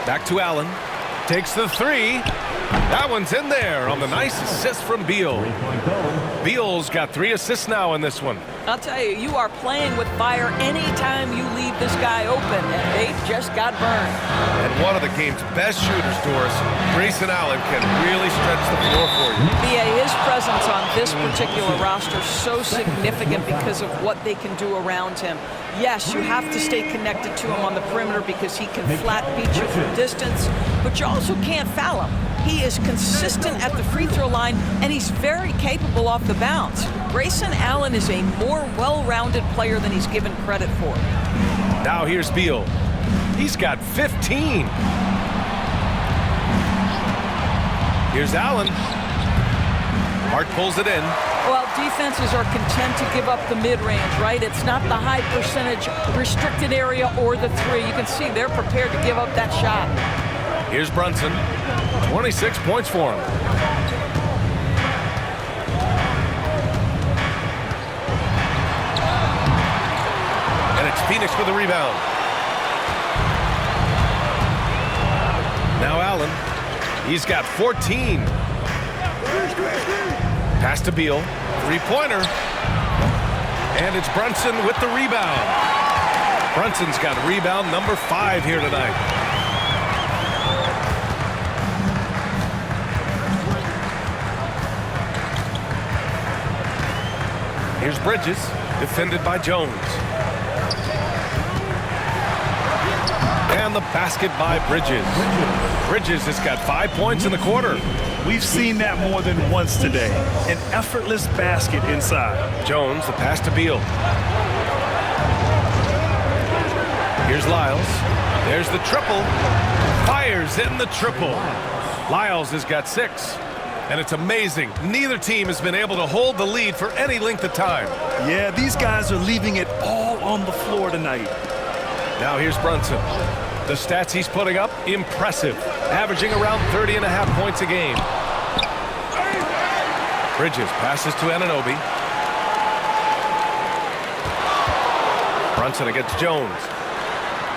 Back to Allen. Takes the 3. That one's in there on the nice assist from Beal. Beal's got 3 assists now in this one. I'll tell you, you are playing with fire anytime you leave this guy open, and they just got burned. And one of the game's best shooters, Doris, Grayson Allen, can really stretch the floor for you. BA, his presence on this particular roster is so significant because of what they can do around him. Yes, you have to stay connected to him on the perimeter because he can flat beat you from distance, but you also can't foul him. He is consistent at the free throw line, and he's very capable off the bounce. Grayson Allen is a more well-rounded player than he's given credit for. Now here's Beal. He's got 15. Here's Allen. Hart pulls it in. Well, defenses are content to give up the mid-range, right? It's not the high percentage restricted area or the 3. You can see they're prepared to give up that shot. Here's Brunson. 26 points for him. And it's Phoenix with the rebound. Now Allen. He's got 14. Pass to Beal. 3-pointer. And it's Brunson with the rebound. Brunson's got rebound number 5 here tonight. Here's Bridges, defended by Jones. And the basket by Bridges. Bridges has got 5 points in the quarter. We've seen that more than once today. An effortless basket inside. Jones, the pass to Beal. Here's Lyles. There's the triple. Fires in the triple. Lyles has got 6. And it's amazing. Neither team has been able to hold the lead for any length of time. Yeah, these guys are leaving it all on the floor tonight. Now here's Brunson. The stats he's putting up, impressive. Averaging around 30.5 points a game. Bridges passes to Anunoby. Brunson against Jones.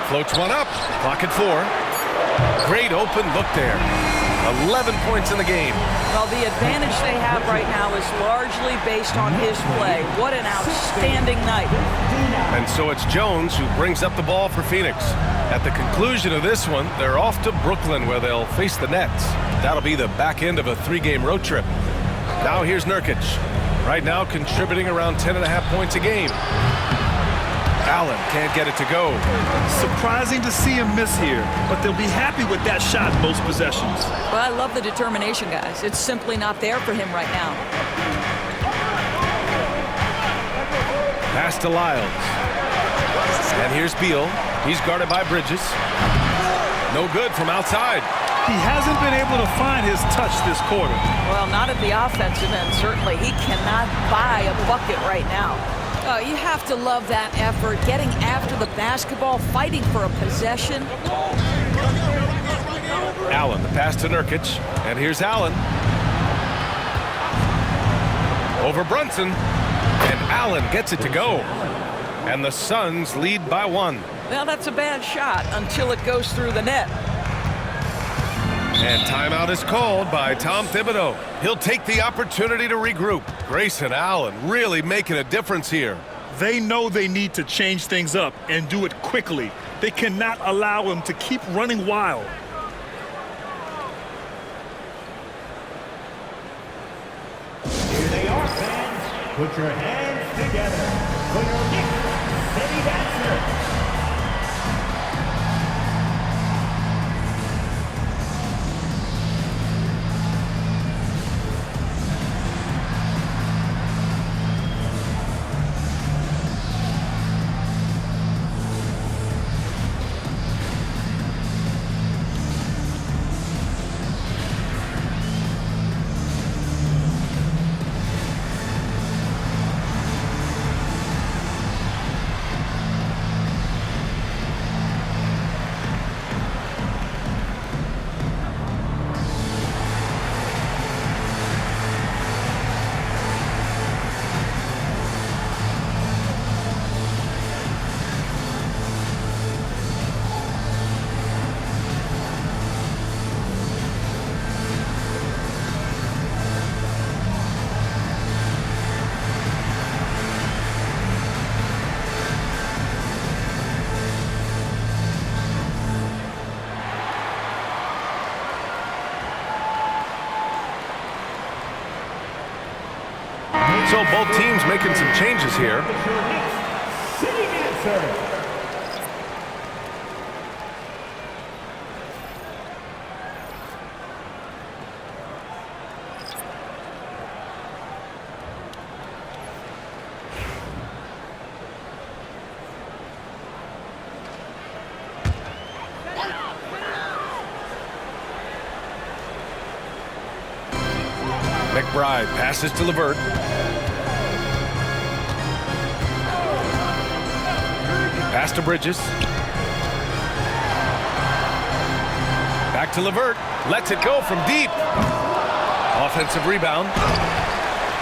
Floats one up. Clock at 4. Great open look there. 11 points in the game. Well, the advantage they have right now is largely based on his play. What an outstanding night. And so it's Jones who brings up the ball for Phoenix. At the conclusion of this one, they're off to Brooklyn where they'll face the Nets. That'll be the back end of a 3-game road trip. Now here's Nurkic. Right now contributing around 10.5 points a game. Allen can't get it to go. Surprising to see him miss here, but they'll be happy with that shot most possessions. Well, I love the determination, guys. It's simply not there for him right now. Pass to Lyles. And here's Beal. He's guarded by Bridges. No good from outside. He hasn't been able to find his touch this quarter. Well, not at the offensive end, certainly. He cannot buy a bucket right now. You have to love that effort, getting after the basketball, fighting for a possession. Allen, the pass to Nurkic. And here's Allen. Over Brunson. And Allen gets it to go. And the Suns lead by 1. Well, that's a bad shot until it goes through the net. And timeout is called by Tom Thibodeau. He'll take the opportunity to regroup. Grayson Allen really making a difference here. They know they need to change things up and do it quickly. They cannot allow him to keep running wild. Here they are, fans. Put your hands together for your Knicks City Dancer. So both teams making some changes here. City Dancer. McBride passes to LeVert. Pass to Bridges. Back to LeVert. Lets it go from deep. Offensive rebound.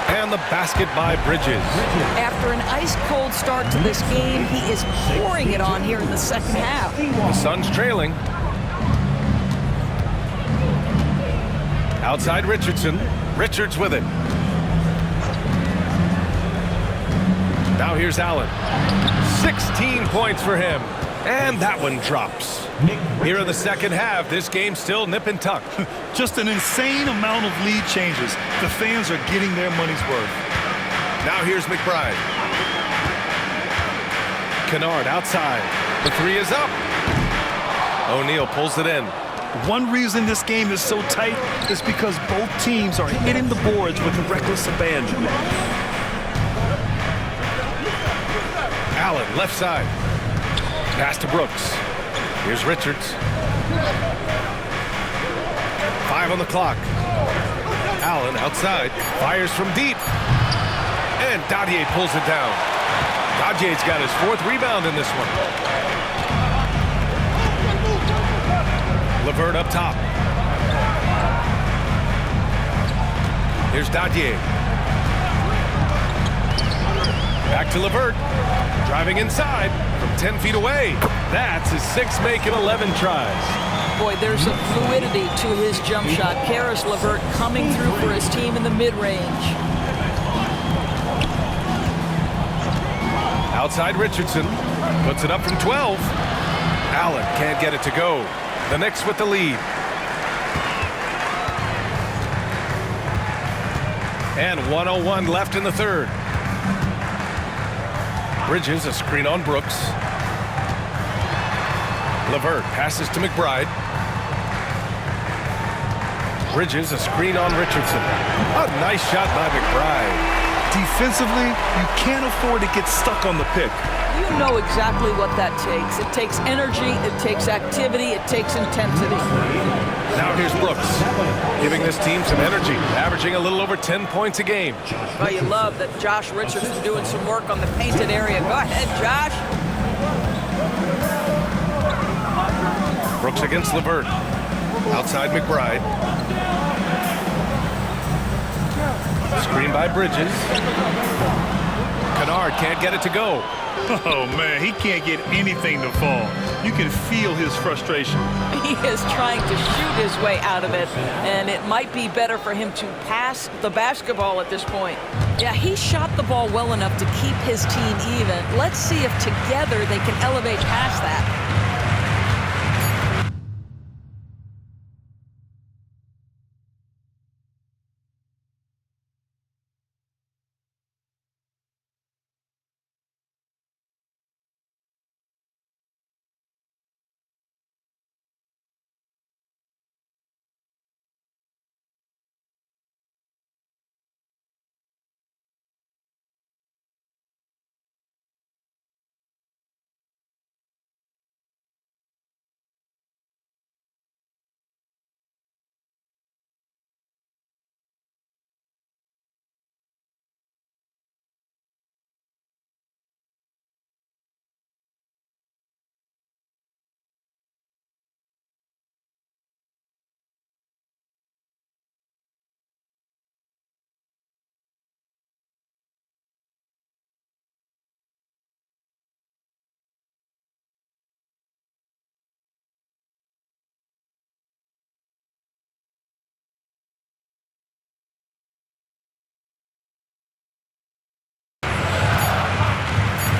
And the basket by Bridges. After an ice-cold start to this game, he is pouring it on here in the second half. The Suns trailing. Outside Richardson. Richards with it. Now here's Allen. 16 points for him. And that one drops. Here in the second half, this game's still nip and tuck. Just an insane amount of lead changes. The fans are getting their money's worth. Now here's McBride. Kennard outside. The 3 is up. O'Neal pulls it in. One reason this game is so tight is because both teams are hitting the boards with reckless abandon. Allen, left side. Pass to Brooks. Here's Richards. 5 on the clock. Allen outside, fires from deep. And Dadier pulls it down. Dadier's got his 4th rebound in this one. LeVert up top. Here's Dadier. Back to LeVert. Driving inside from 10 feet away. That's his 6th make in 11 tries. Boy, there's a fluidity to his jump shot. Karis LeVert coming through for his team in the mid-range. Outside Richardson. Puts it up from 12. Allen can't get it to go. The Knicks with the lead. And 1:01 left in the 3rd. Bridges, a screen on Brooks. LeVert passes to McBride. Bridges, a screen on Richardson. A nice shot by McBride. Defensively, you can't afford to get stuck on the pick. You know exactly what that takes. It takes energy, it takes activity, it takes intensity. Now here's Brooks, giving this team some energy, averaging a little over 10 points a game. Well, you love that Josh Richardson doing some work on the painted area. Go ahead, Josh. Brooks against LeVert. Outside McBride. Screen by Bridges. Kennard can't get it to go. Oh, man, he can't get anything to fall. You can feel his frustration. He is trying to shoot his way out of it, and it might be better for him to pass the basketball at this point. Yeah, he shot the ball well enough to keep his team even. Let's see if together they can elevate past that.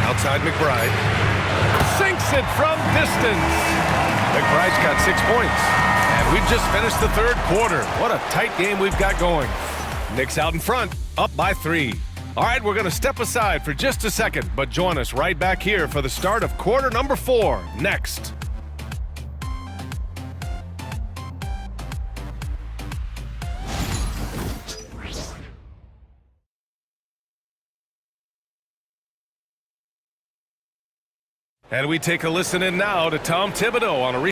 Outside McBride. Sinks it from distance. McBride's got 6 points. And we've just finished the 3rd quarter. What a tight game we've got going. Knicks out in front, up by 3. All right, we're going to step aside for just a second, but join us right back here for the start of quarter number 4 next. And we take a listen in now to Tom Thibodeau on a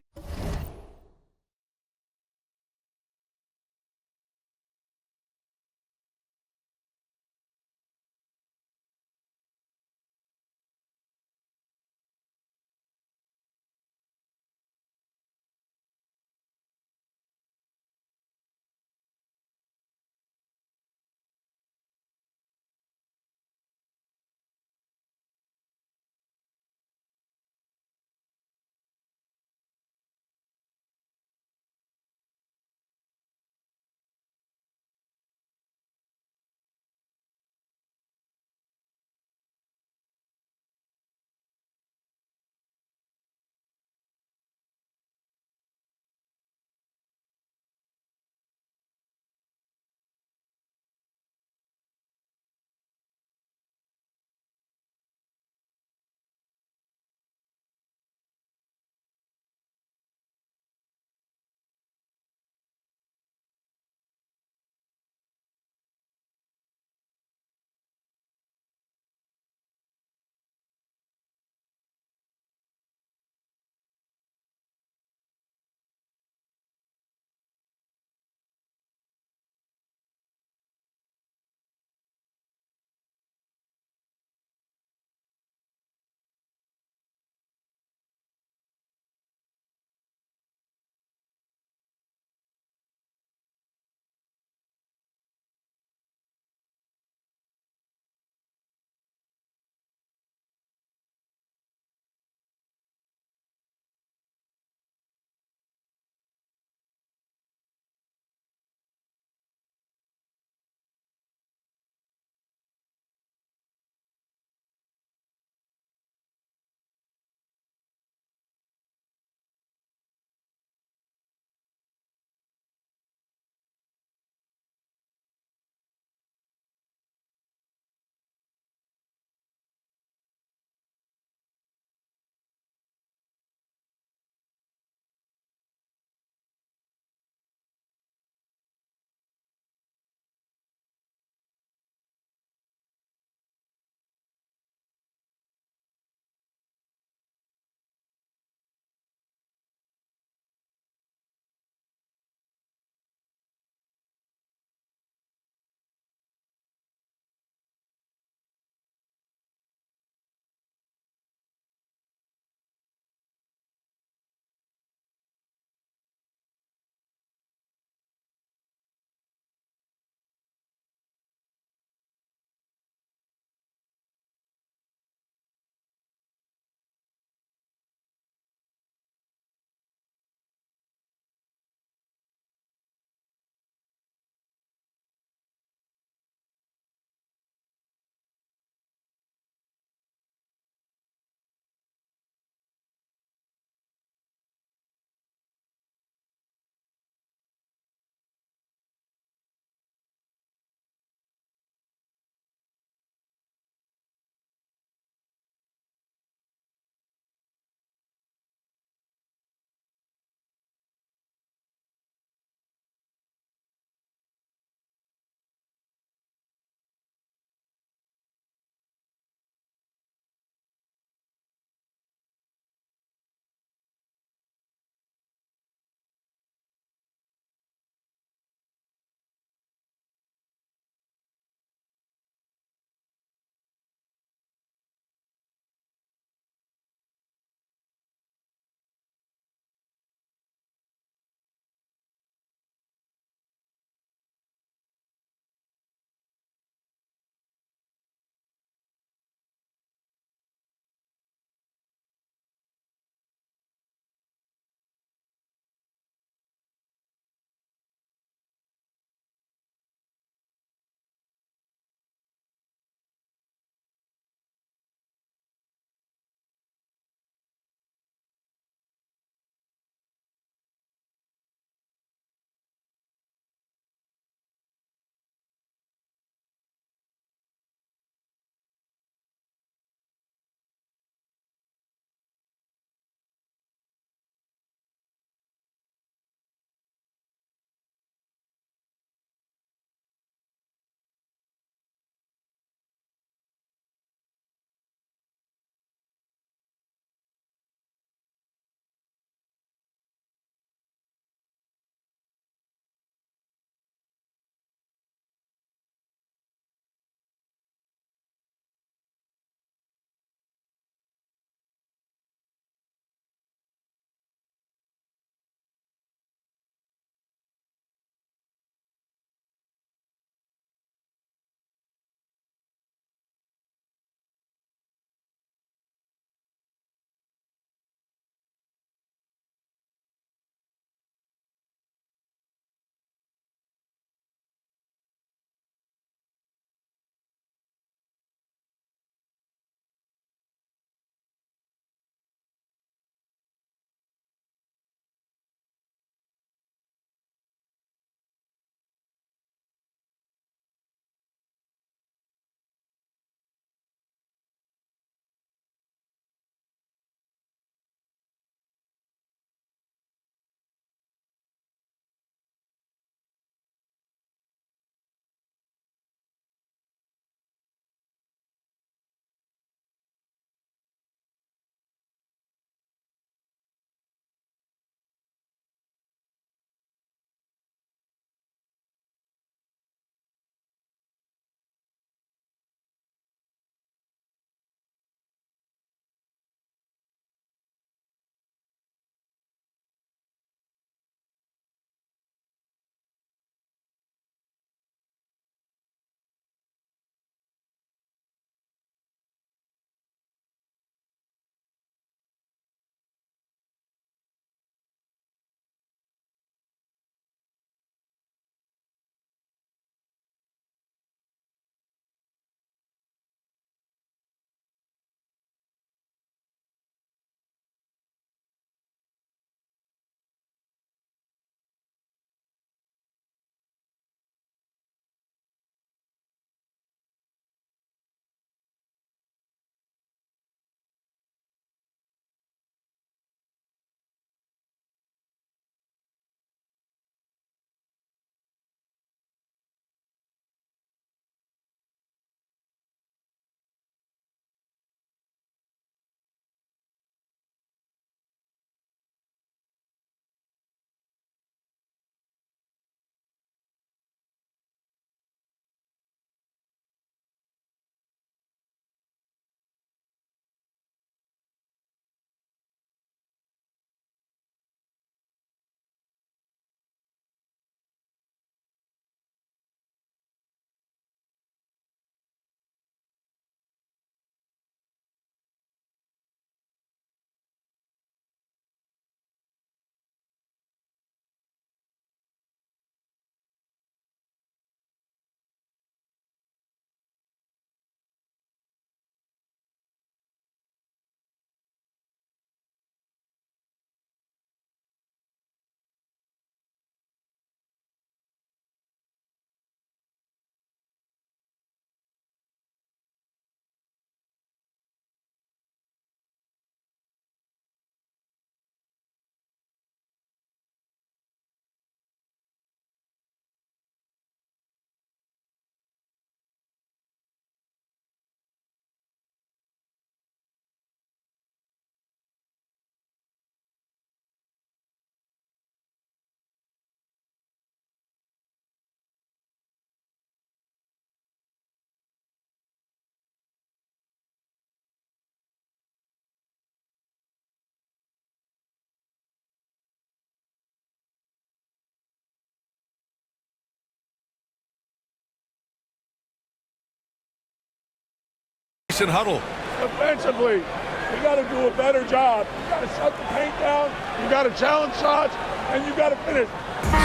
recent huddle. Offensively, you got to do a better job. You got to shut the paint down. You got to challenge shots, and you got to finish.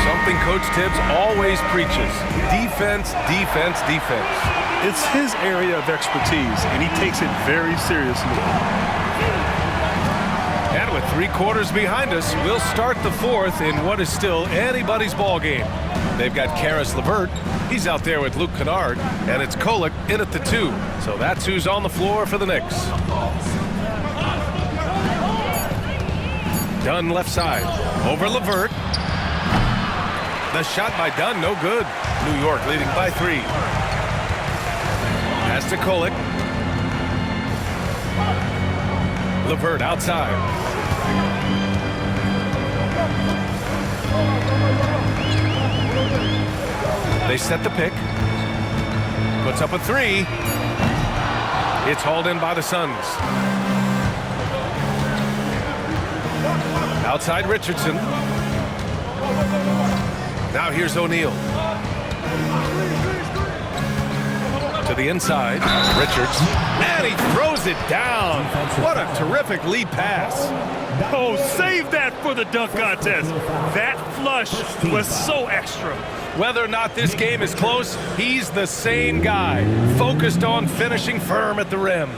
Something Coach Tibbs always preaches: defense, defense, defense. It's his area of expertise, and he takes it very seriously. And with 3 quarters behind us, we'll start the 4th in what is still anybody's ball game. They've got Karis LeVert. He's out there with Luke Kennard, and it's Kolek in at the 2. So that's who's on the floor for the Knicks. Dunn left side. Over LeVert. The shot by Dunn, no good. New York leading by 3. Pass to Kolek. LeVert outside. They set the pick. Puts up a 3. It's hauled in by the Suns. Outside Richardson. Now here's O'Neal. To the inside, Richards. And he throws it down. What a terrific lead pass. Oh, save that for the dunk contest. That flush was so extra. Whether or not this game is close, he's the same guy, focused on finishing firm at the rim.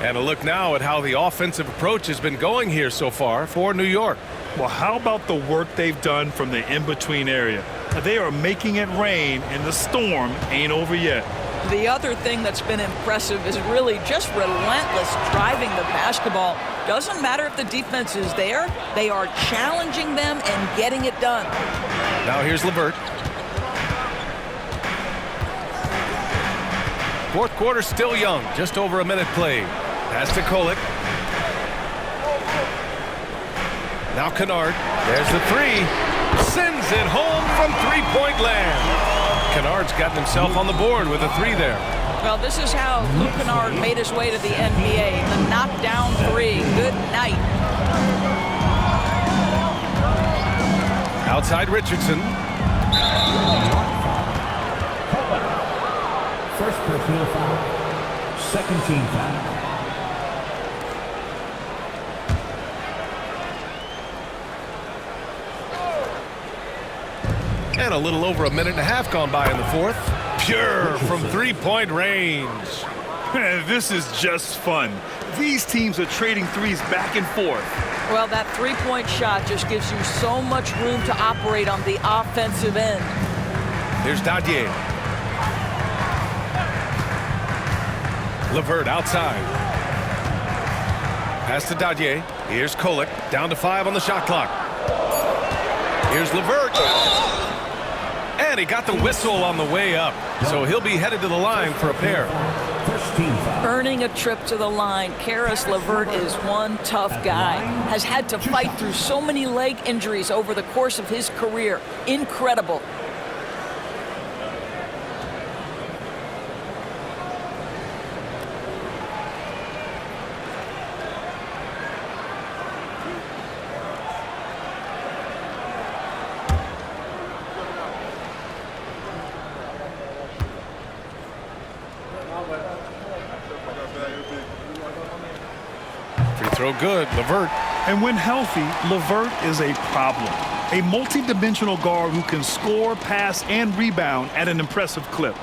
And a look now at how the offensive approach has been going here so far for New York. Well, how about the work they've done from the in-between area? They are making it rain, and the storm ain't over yet. The other thing that's been impressive is really just relentless driving the basketball. Doesn't matter if the defense is there, they are challenging them and getting it done. Now here's LeVert. 4th quarter still young, just over a minute played. Pass to Kolek. Now Kennard. There's the 3. Sends it home from 3-point land. Kennard's gotten himself on the board with a 3 there. Well, this is how Luke Kennard made his way to the NBA. The knockdown 3. Good night. Outside Richardson. First personal foul. Second team foul. And a little over a minute and a half gone by in the 4th. Pure from 3-point range. This is just fun. These teams are trading threes back and forth. Well, that 3-point shot just gives you so much room to operate on the offensive end. Here's Dadier. LeVert outside. Pass to Dadier. Here's Kolek. Down to 5 on the shot clock. Here's LeVert. And he got the whistle on the way up. So he'll be headed to the line for a pair. Earning a trip to the line, Karis LeVert is one tough guy. Has had to fight through so many leg injuries over the course of his career. Incredible. Free throw good, LeVert. And when healthy, LeVert is a problem. A multi-dimensional guard who can score, pass, and rebound at an impressive clip.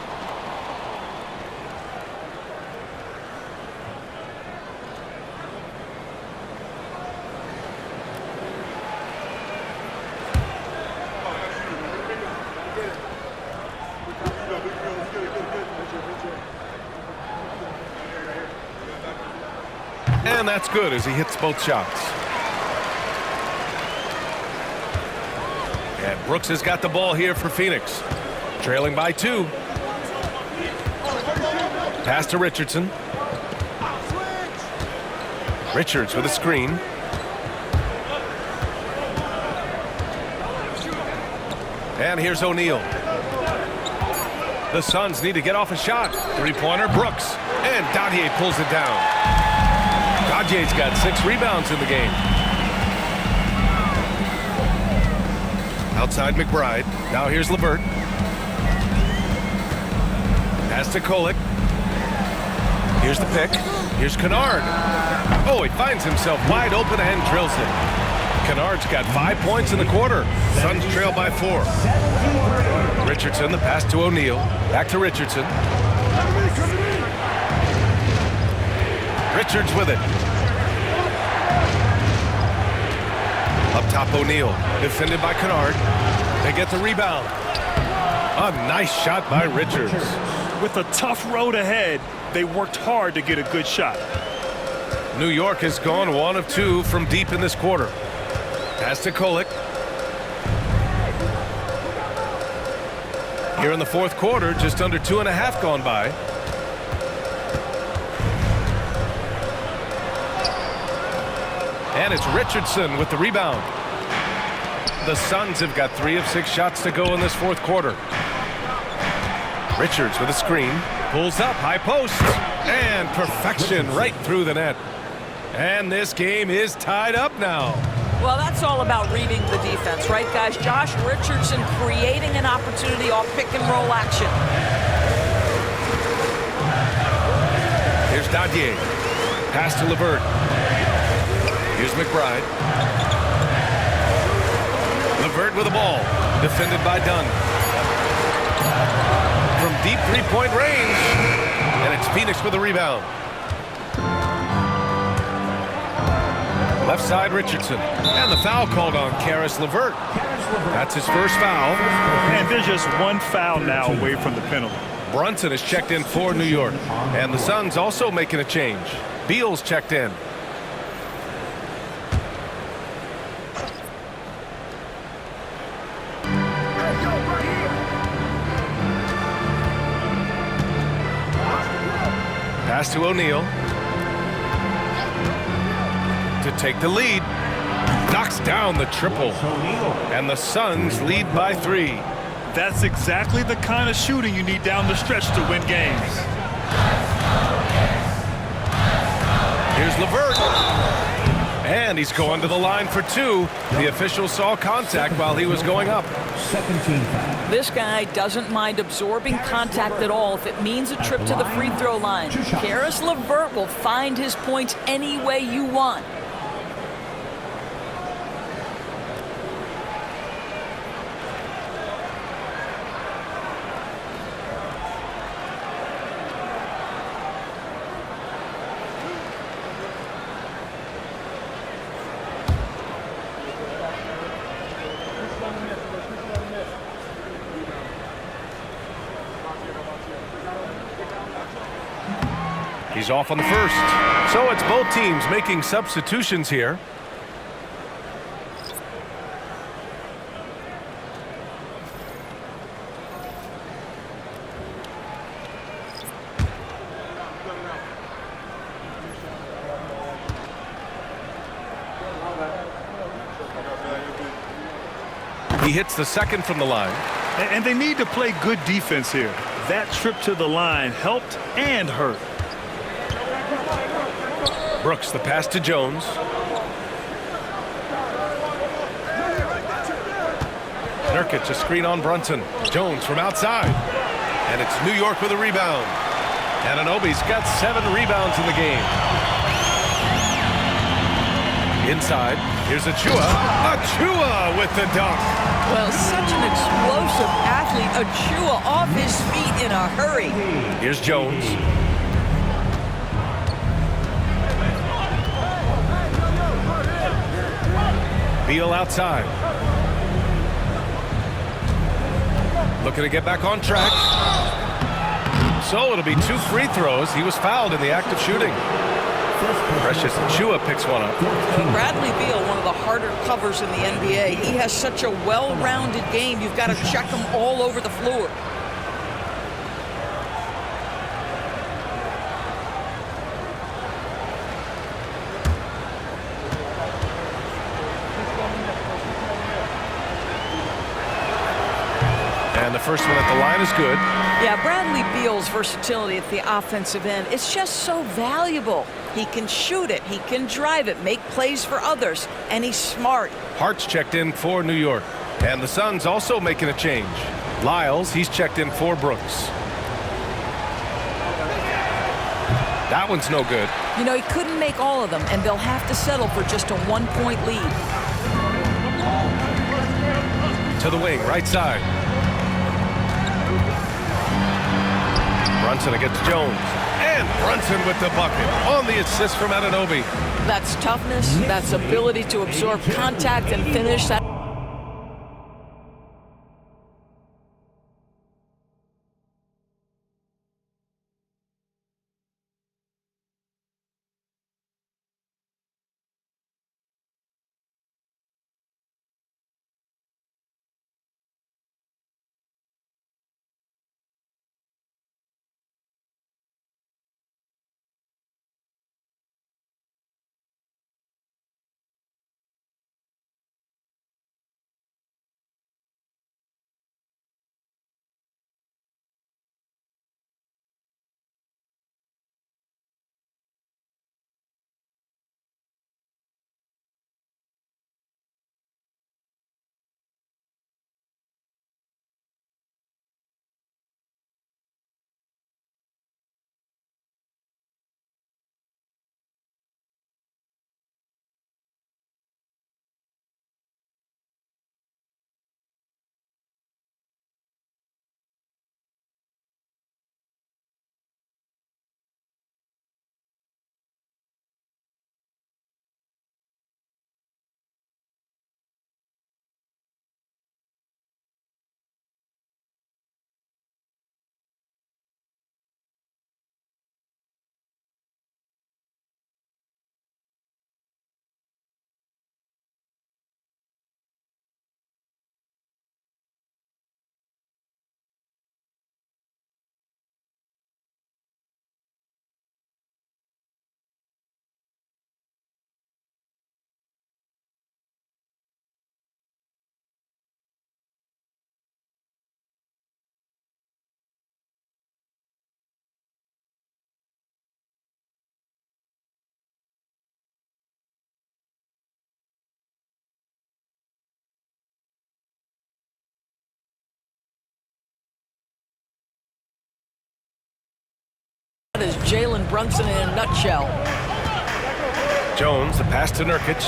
And that's good as he hits both shots. And Brooks has got the ball here for Phoenix. Trailing by 2. Pass to Richardson. Richards with a screen. And here's O'Neal. The Suns need to get off a shot. 3-pointer, Brooks. And Dadier pulls it down. Dadier's got 6 rebounds in the game. Outside McBride. Now here's LeVert. Pass to Kolek. Here's the pick. Here's Kennard. Oh, he finds himself wide open and drills it. Kennard's got 5 points in the quarter. Suns trail by 4. Richardson, the pass to O'Neal. Back to Richardson. Richards with it. Up top, O'Neal. Defended by Kennard. They get the rebound. A nice shot by Richards. With a tough road ahead, they worked hard to get a good shot. New York has gone 1 of 2 from deep in this quarter. Pass to Kolek. Here in the fourth quarter, just under 2.5 gone by. And it's Richardson with the rebound. The Suns have got 3 of 6 shots to go in this fourth quarter. Richards with a screen. Pulls up, high post. And perfection right through the net. And this game is tied up now. Well, that's all about reading the defense, right, guys? Josh Richardson creating an opportunity off pick-and-roll action. Here's Dadier. Pass to LeVert. Here's McBride. LeVert with the ball. Defended by Dunn. From deep three-point range. And it's Phoenix with the rebound. Left side, Richardson. And the foul called on Karis LeVert. That's his first foul. And there's just one foul now away from the penalty. Brunson is checked in for New York. And the Suns also making a change. Beal's checked in. Pass to O'Neal. To take the lead. Knocks down the triple. And the Suns lead by 3. That's exactly the kind of shooting you need down the stretch to win games. Here's LeVert. And he's going to the line for 2. The official saw contact while he was going up. This guy doesn't mind absorbing contact at all if it means a trip to the free throw line. Karis LeVert will find his points any way you want. He's off on the first. So it's both teams making substitutions here. He hits the second from the line. And they need to play good defense here. That trip to the line helped and hurt. Brooks, the pass to Jones. Nurkic, a screen on Brunson. Jones from outside. And it's New York with a rebound. Anunoby's got 7 rebounds in the game. Inside, here's Achua. Achua with the dunk. Well, such an explosive athlete. Achua off his feet in a hurry. Here's Jones. Beal outside. Looking to get back on track. So it'll be 2 free throws. He was fouled in the act of shooting. Precious Achua picks one up. Bradley Beal, one of the harder covers in the NBA. He has such a well-rounded game. You've got to check him all over the floor. And the first one at the line is good. Yeah, Bradley Beal's versatility at the offensive end, it's just so valuable. He can shoot it, he can drive it, make plays for others, and he's smart. Hart's checked in for New York. And the Suns also making a change. Lyles, he's checked in for Brooks. That one's no good. You know, he couldn't make all of them, and they'll have to settle for just a 1-point lead. To the wing, right side. Brunson against Jones. And Brunson with the bucket on the assist from Anunoby. That's toughness. That's ability to absorb contact and finish. That is Jalen Brunson in a nutshell. Jones, the pass to Nurkic.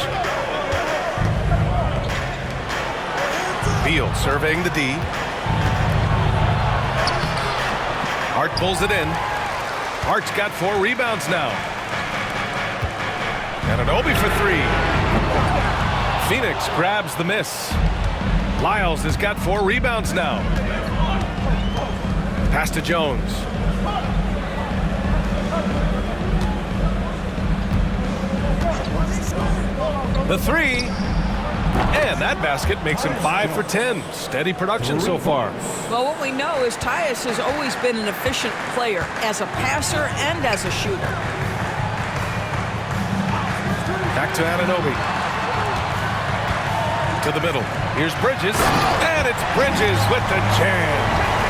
Beal surveying the D. Hart pulls it in. Hart's got 4 rebounds now. Anunoby for 3. Phoenix grabs the miss. Lyles has got 4 rebounds now. Pass to Jones. The 3. And that basket makes him 5 for 10. Steady production so far. Well, what we know is Tyus has always been an efficient player as a passer and as a shooter. Back to Anunoby. To the middle. Here's Bridges. And it's Bridges with the jam.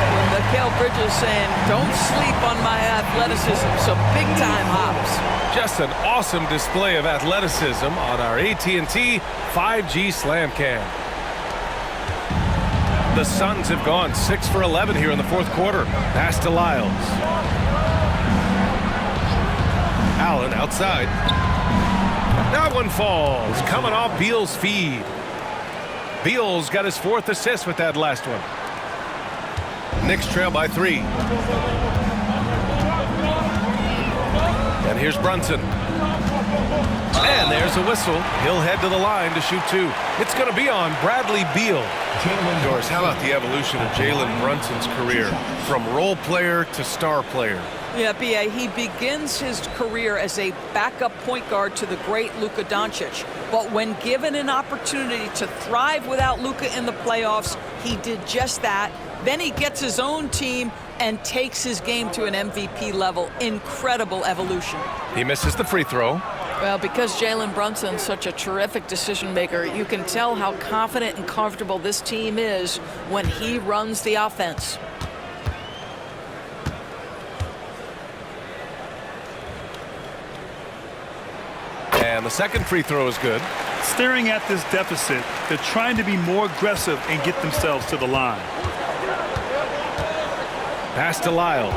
When Mikal Bridges saying, don't sleep on my athleticism, some big-time hops. Just an awesome display of athleticism on our AT&T 5G Slam Cam. The Suns have gone 6 for 11 here in the 4th quarter. Pass to Lyles. Allen outside. That one falls, coming off Beal's feed. Beal's got his 4th assist with that last one. Knicks trail by 3. And here's Brunson. And there's a whistle. He'll head to the line to shoot 2. It's going to be on Bradley Beal. Doris, how about the evolution of Jalen Brunson's career from role player to star player? Yeah, B.A., he begins his career as a backup point guard to the great Luka Doncic. But when given an opportunity to thrive without Luka in the playoffs, he did just that. Then he gets his own team and takes his game to an MVP level. Incredible evolution. He misses the free throw. Well, because Jalen Brunson's such a terrific decision maker, you can tell how confident and comfortable this team is when he runs the offense. And the second free throw is good. Staring at this deficit, they're trying to be more aggressive and get themselves to the line. Pass to Lyles.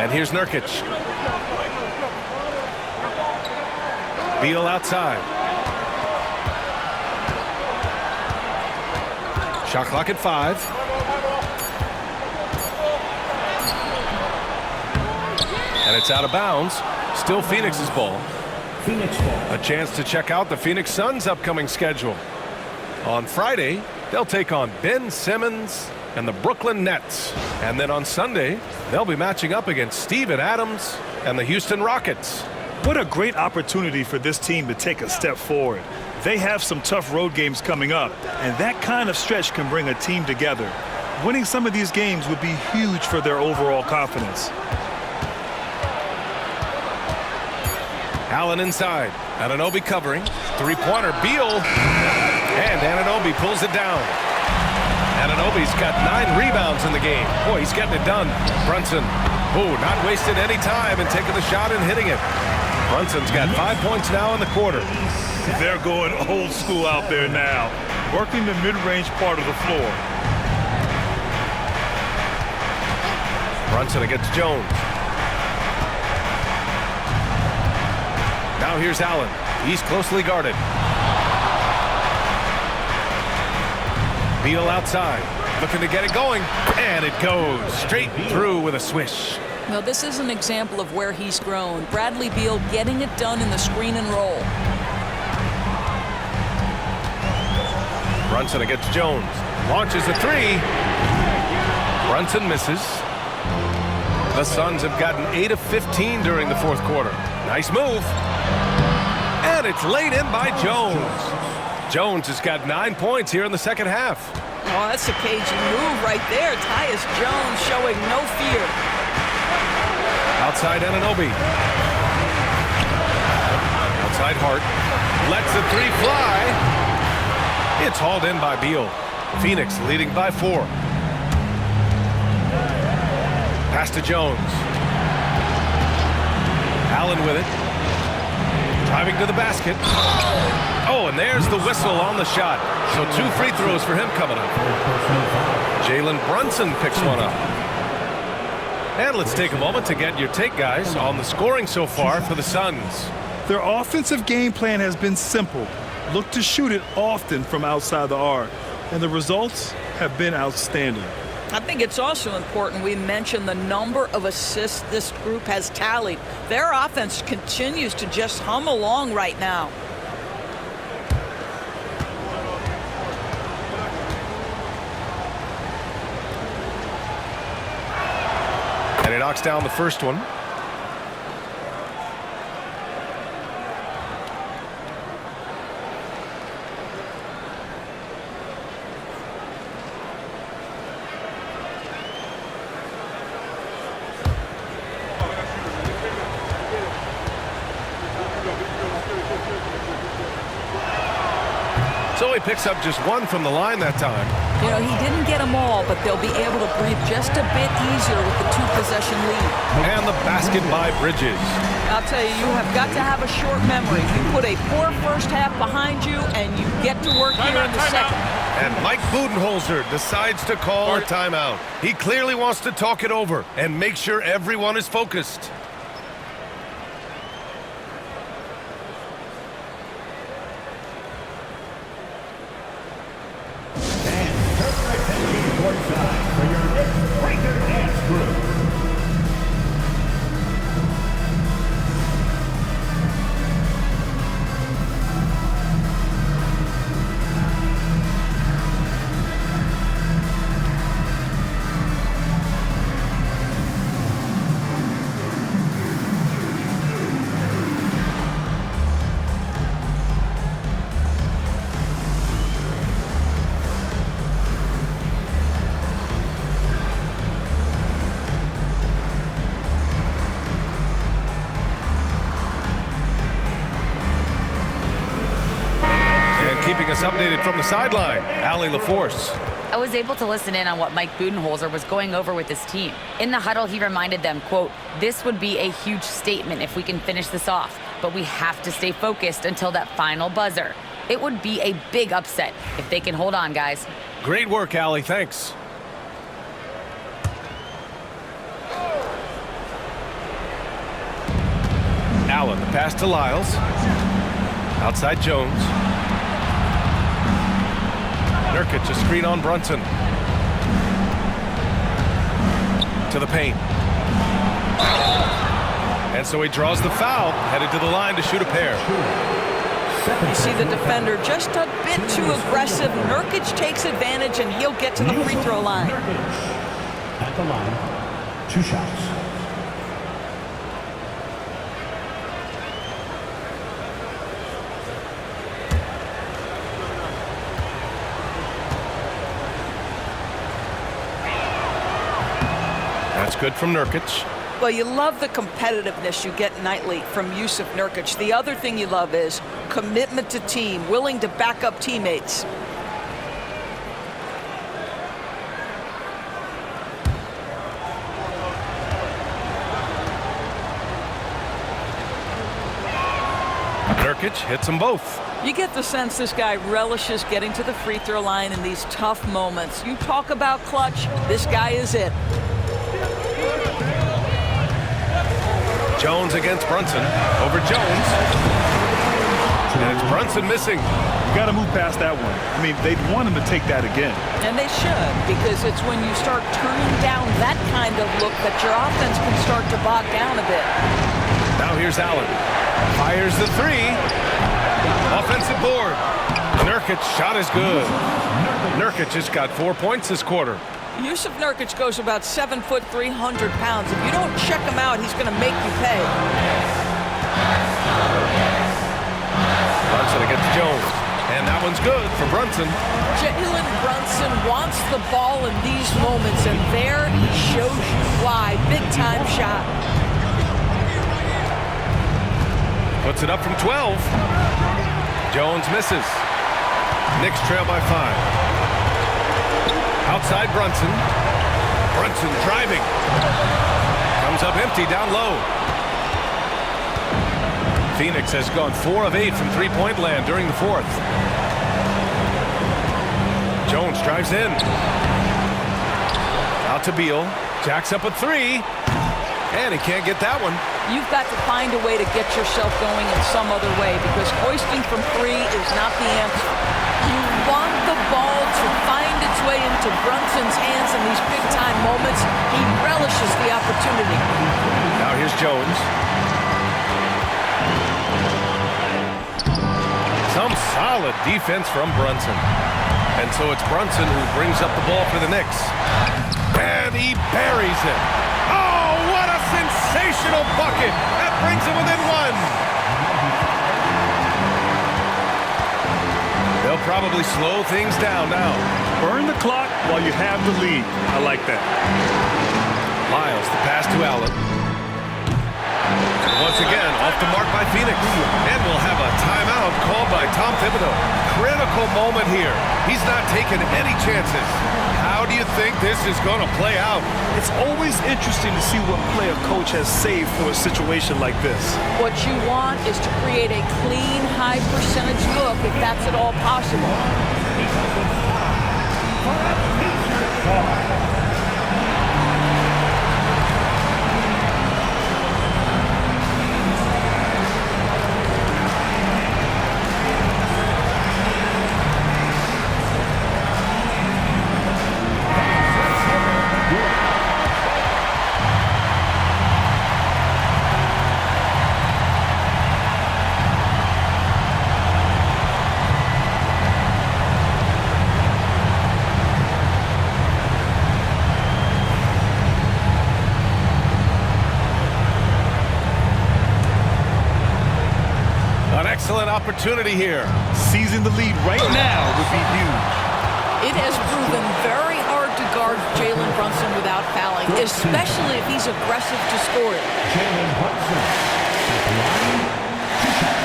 And here's Nurkic. Beal outside. Shot clock at 5. And it's out of bounds. Still Phoenix's ball. A chance to check out the Phoenix Suns' upcoming schedule. On Friday, they'll take on Ben Simmons and the Brooklyn Nets. And then on Sunday, they'll be matching up against Steven Adams and the Houston Rockets. What a great opportunity for this team to take a step forward. They have some tough road games coming up, and that kind of stretch can bring a team together. Winning some of these games would be huge for their overall confidence. Allen inside. Anunoby covering. Three-pointer. Beal. And Anunoby pulls it down. Anunoby's got 9 rebounds in the game. Boy, he's getting it done. Brunson. Oh, not wasting any time and taking the shot and hitting it. Brunson's got 5 points now in the quarter. They're going old school out there now, working the mid-range part of the floor. Brunson against Jones. Now here's Allen. He's closely guarded. Beal outside, looking to get it going, and it goes straight through with a swish. Now, this is an example of where he's grown. Bradley Beal getting it done in the screen and roll. Brunson against Jones. Launches a 3. Brunson misses. The Suns have gotten 8 of 15 during the fourth quarter. Nice move. And it's laid in by Jones. Jones has got 9 points here in the second half. Oh, that's a Cajun move right there. Tyus Jones showing no fear. Outside Anunoby. Outside Hart. Lets the 3 fly. It's hauled in by Beal. Phoenix leading by 4. Pass to Jones. Allen with it. Driving to the basket. Oh, and there's the whistle on the shot. So 2 free throws for him coming up. Jalen Brunson picks one up. And let's take a moment to get your take, guys, on the scoring so far for the Suns. Their offensive game plan has been simple. Look to shoot it often from outside the arc. And the results have been outstanding. I think it's also important we mention the number of assists this group has tallied. Their offense continues to just hum along right now. And he knocks down the first one. So he picks up just 1 from the line that time. You know, he didn't get them all, but they'll be able to breathe just a bit easier with the 2-possession lead. And the basket by Bridges. I'll tell you, you have got to have a short memory. You put a poor first half behind you, and you get to work here in the second. And Mike Budenholzer decides to call a timeout. He clearly wants to talk it over and make sure everyone is focused. For your Knicks breaker dance group. Keeping us updated from the sideline, Allie LaForce. I was able to listen in on what Mike Budenholzer was going over with his team. In the huddle, he reminded them, quote, "This would be a huge statement if we can finish this off, but we have to stay focused until that final buzzer. It would be a big upset if they can hold on, guys." Great work, Allie. Thanks. Allen, the pass to Lyles. Outside Jones. Nurkic, a screen on Brunson. To the paint. And so he draws the foul, headed to the line to shoot a pair. You see the defender just a bit too aggressive. Nurkic takes advantage, and he'll get to the free throw line. At the line, 2 shots. That's good from Nurkic. Well, you love the competitiveness you get nightly from Yusuf Nurkic. The other thing you love is commitment to team, willing to back up teammates. Nurkic hits them both. You get the sense this guy relishes getting to the free throw line in these tough moments. You talk about clutch, this guy is it. Jones against Brunson. Over Jones. And it's Brunson missing. You got to move past that one. I mean, they'd want him to take that again. And they should, because it's when you start turning down that kind of look that your offense can start to bog down a bit. Now here's Allen. Fires the three. Offensive board. Nurkic shot is good. Nurkic just got 4 points this quarter. Yusuf Nurkic goes about 7 foot, 300 pounds. If you don't check him out, he's going to make you pay. Brunson against Jones. And that one's good for Brunson. Jalen Brunson wants the ball in these moments, and there he shows you why. Big time shot. Puts it up from 12. Jones misses. Knicks trail by 5. Outside Brunson. Brunson driving. Comes up empty down low. Phoenix has gone 4 of 8 from three-point land during the fourth. Jones drives in. Out to Beal. Jacks up a 3. And he can't get that one. You've got to find a way to get yourself going in some other way, because hoisting from 3 is not the answer. You want the ball to find its way into Brunson's hands in these big-time moments. He relishes the opportunity. Now here's Jones. Some solid defense from Brunson. And so it's Brunson who brings up the ball for the Knicks. And he buries it. Oh, what a sensational bucket. That brings him within 1. They'll probably slow things down now. Burn the clock while you have the lead. I like that. Lyles, the pass to Allen. Once again, off the mark by Phoenix. And we'll have a timeout called by Tom Thibodeau. Critical moment here. He's not taking any chances. How do you think this is going to play out? It's always interesting to see what play a coach has saved for a situation like this. What you want is to create a clean, high-percentage look, if that's at all possible. Excellent opportunity here. Seizing the lead right now would be huge. It has proven very hard to guard Jalen Brunson without fouling, especially if he's aggressive to score it. Jalen Brunson. At the line, 2 shots.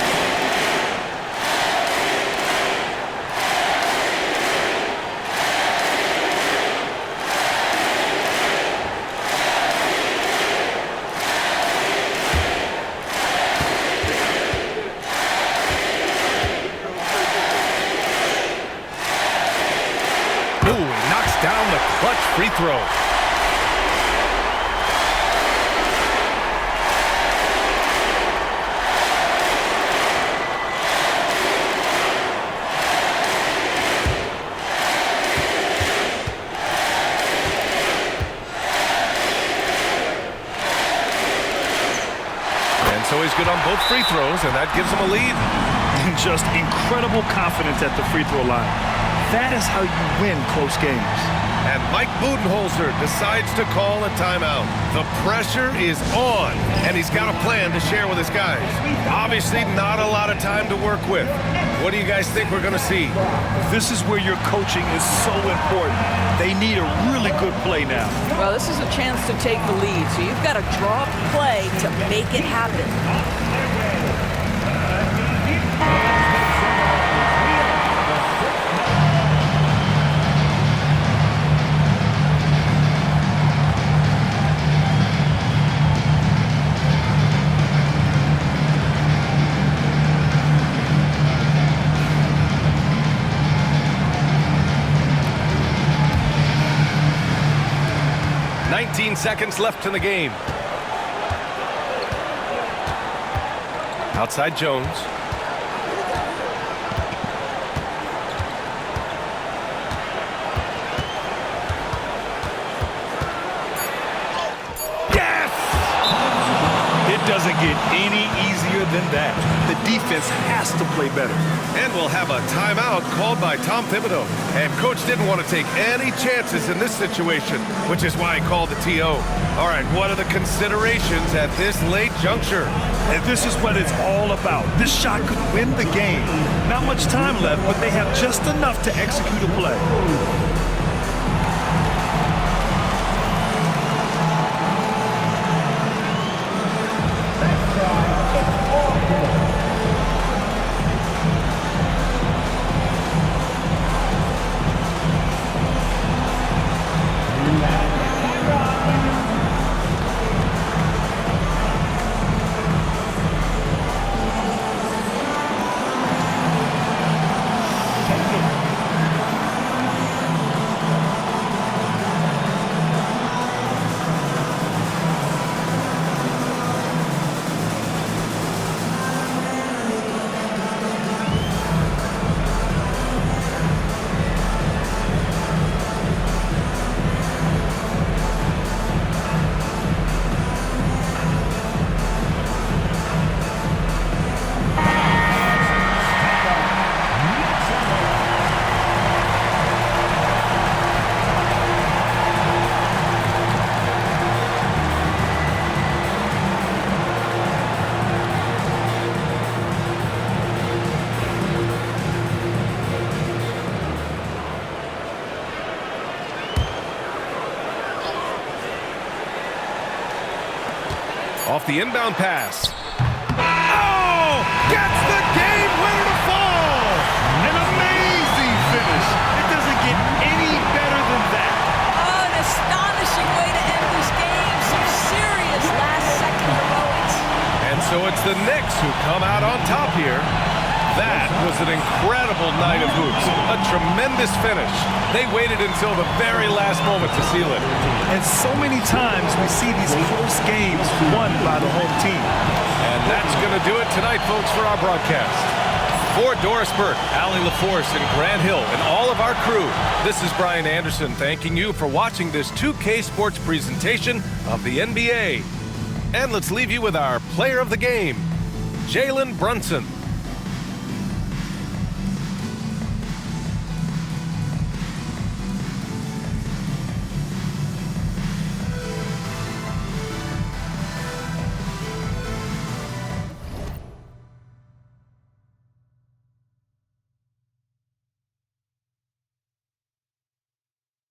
Down the clutch free throw. both free throws, and that gives them a lead. And just incredible confidence at the free throw line. That is how you win close games. And Mike Budenholzer decides to call a timeout. The pressure is on, and he's got a plan to share with his guys. Obviously, not a lot of time to work with. What do you guys think we're going to see? This is where your coaching is so important. They need a really good play now. Well, this is a chance to take the lead, so you've got to draw up a play to make it happen. 19 seconds left in the game. Outside Jones. Yes! It doesn't get any easier than that. The defense has to play better. And we'll have a timeout called by Tom Thibodeau. And Coach didn't want to take any chances in this situation, which is why he called the TO. All right, what are the considerations at this late juncture? And this is what it's all about. This shot could win the game. Not much time left, but they have just enough to execute a play. Off the inbound pass. Oh! Gets the game winner to fall! An amazing finish. It doesn't get any better than that. Oh, an astonishing way to end this game. Some serious last-second heroics. And so it's the Knicks who come out on top here. That was an incredible night of hoops. A tremendous finish. They waited until the very last moment to seal it. And so many times we see these close games won by the home team. And that's going to do it tonight, folks, for our broadcast. For Doris Burke, Allie LaForce, and Grant Hill, and all of our crew, this is Brian Anderson thanking you for watching this 2K Sports presentation of the NBA. And let's leave you with our player of the game, Jalen Brunson.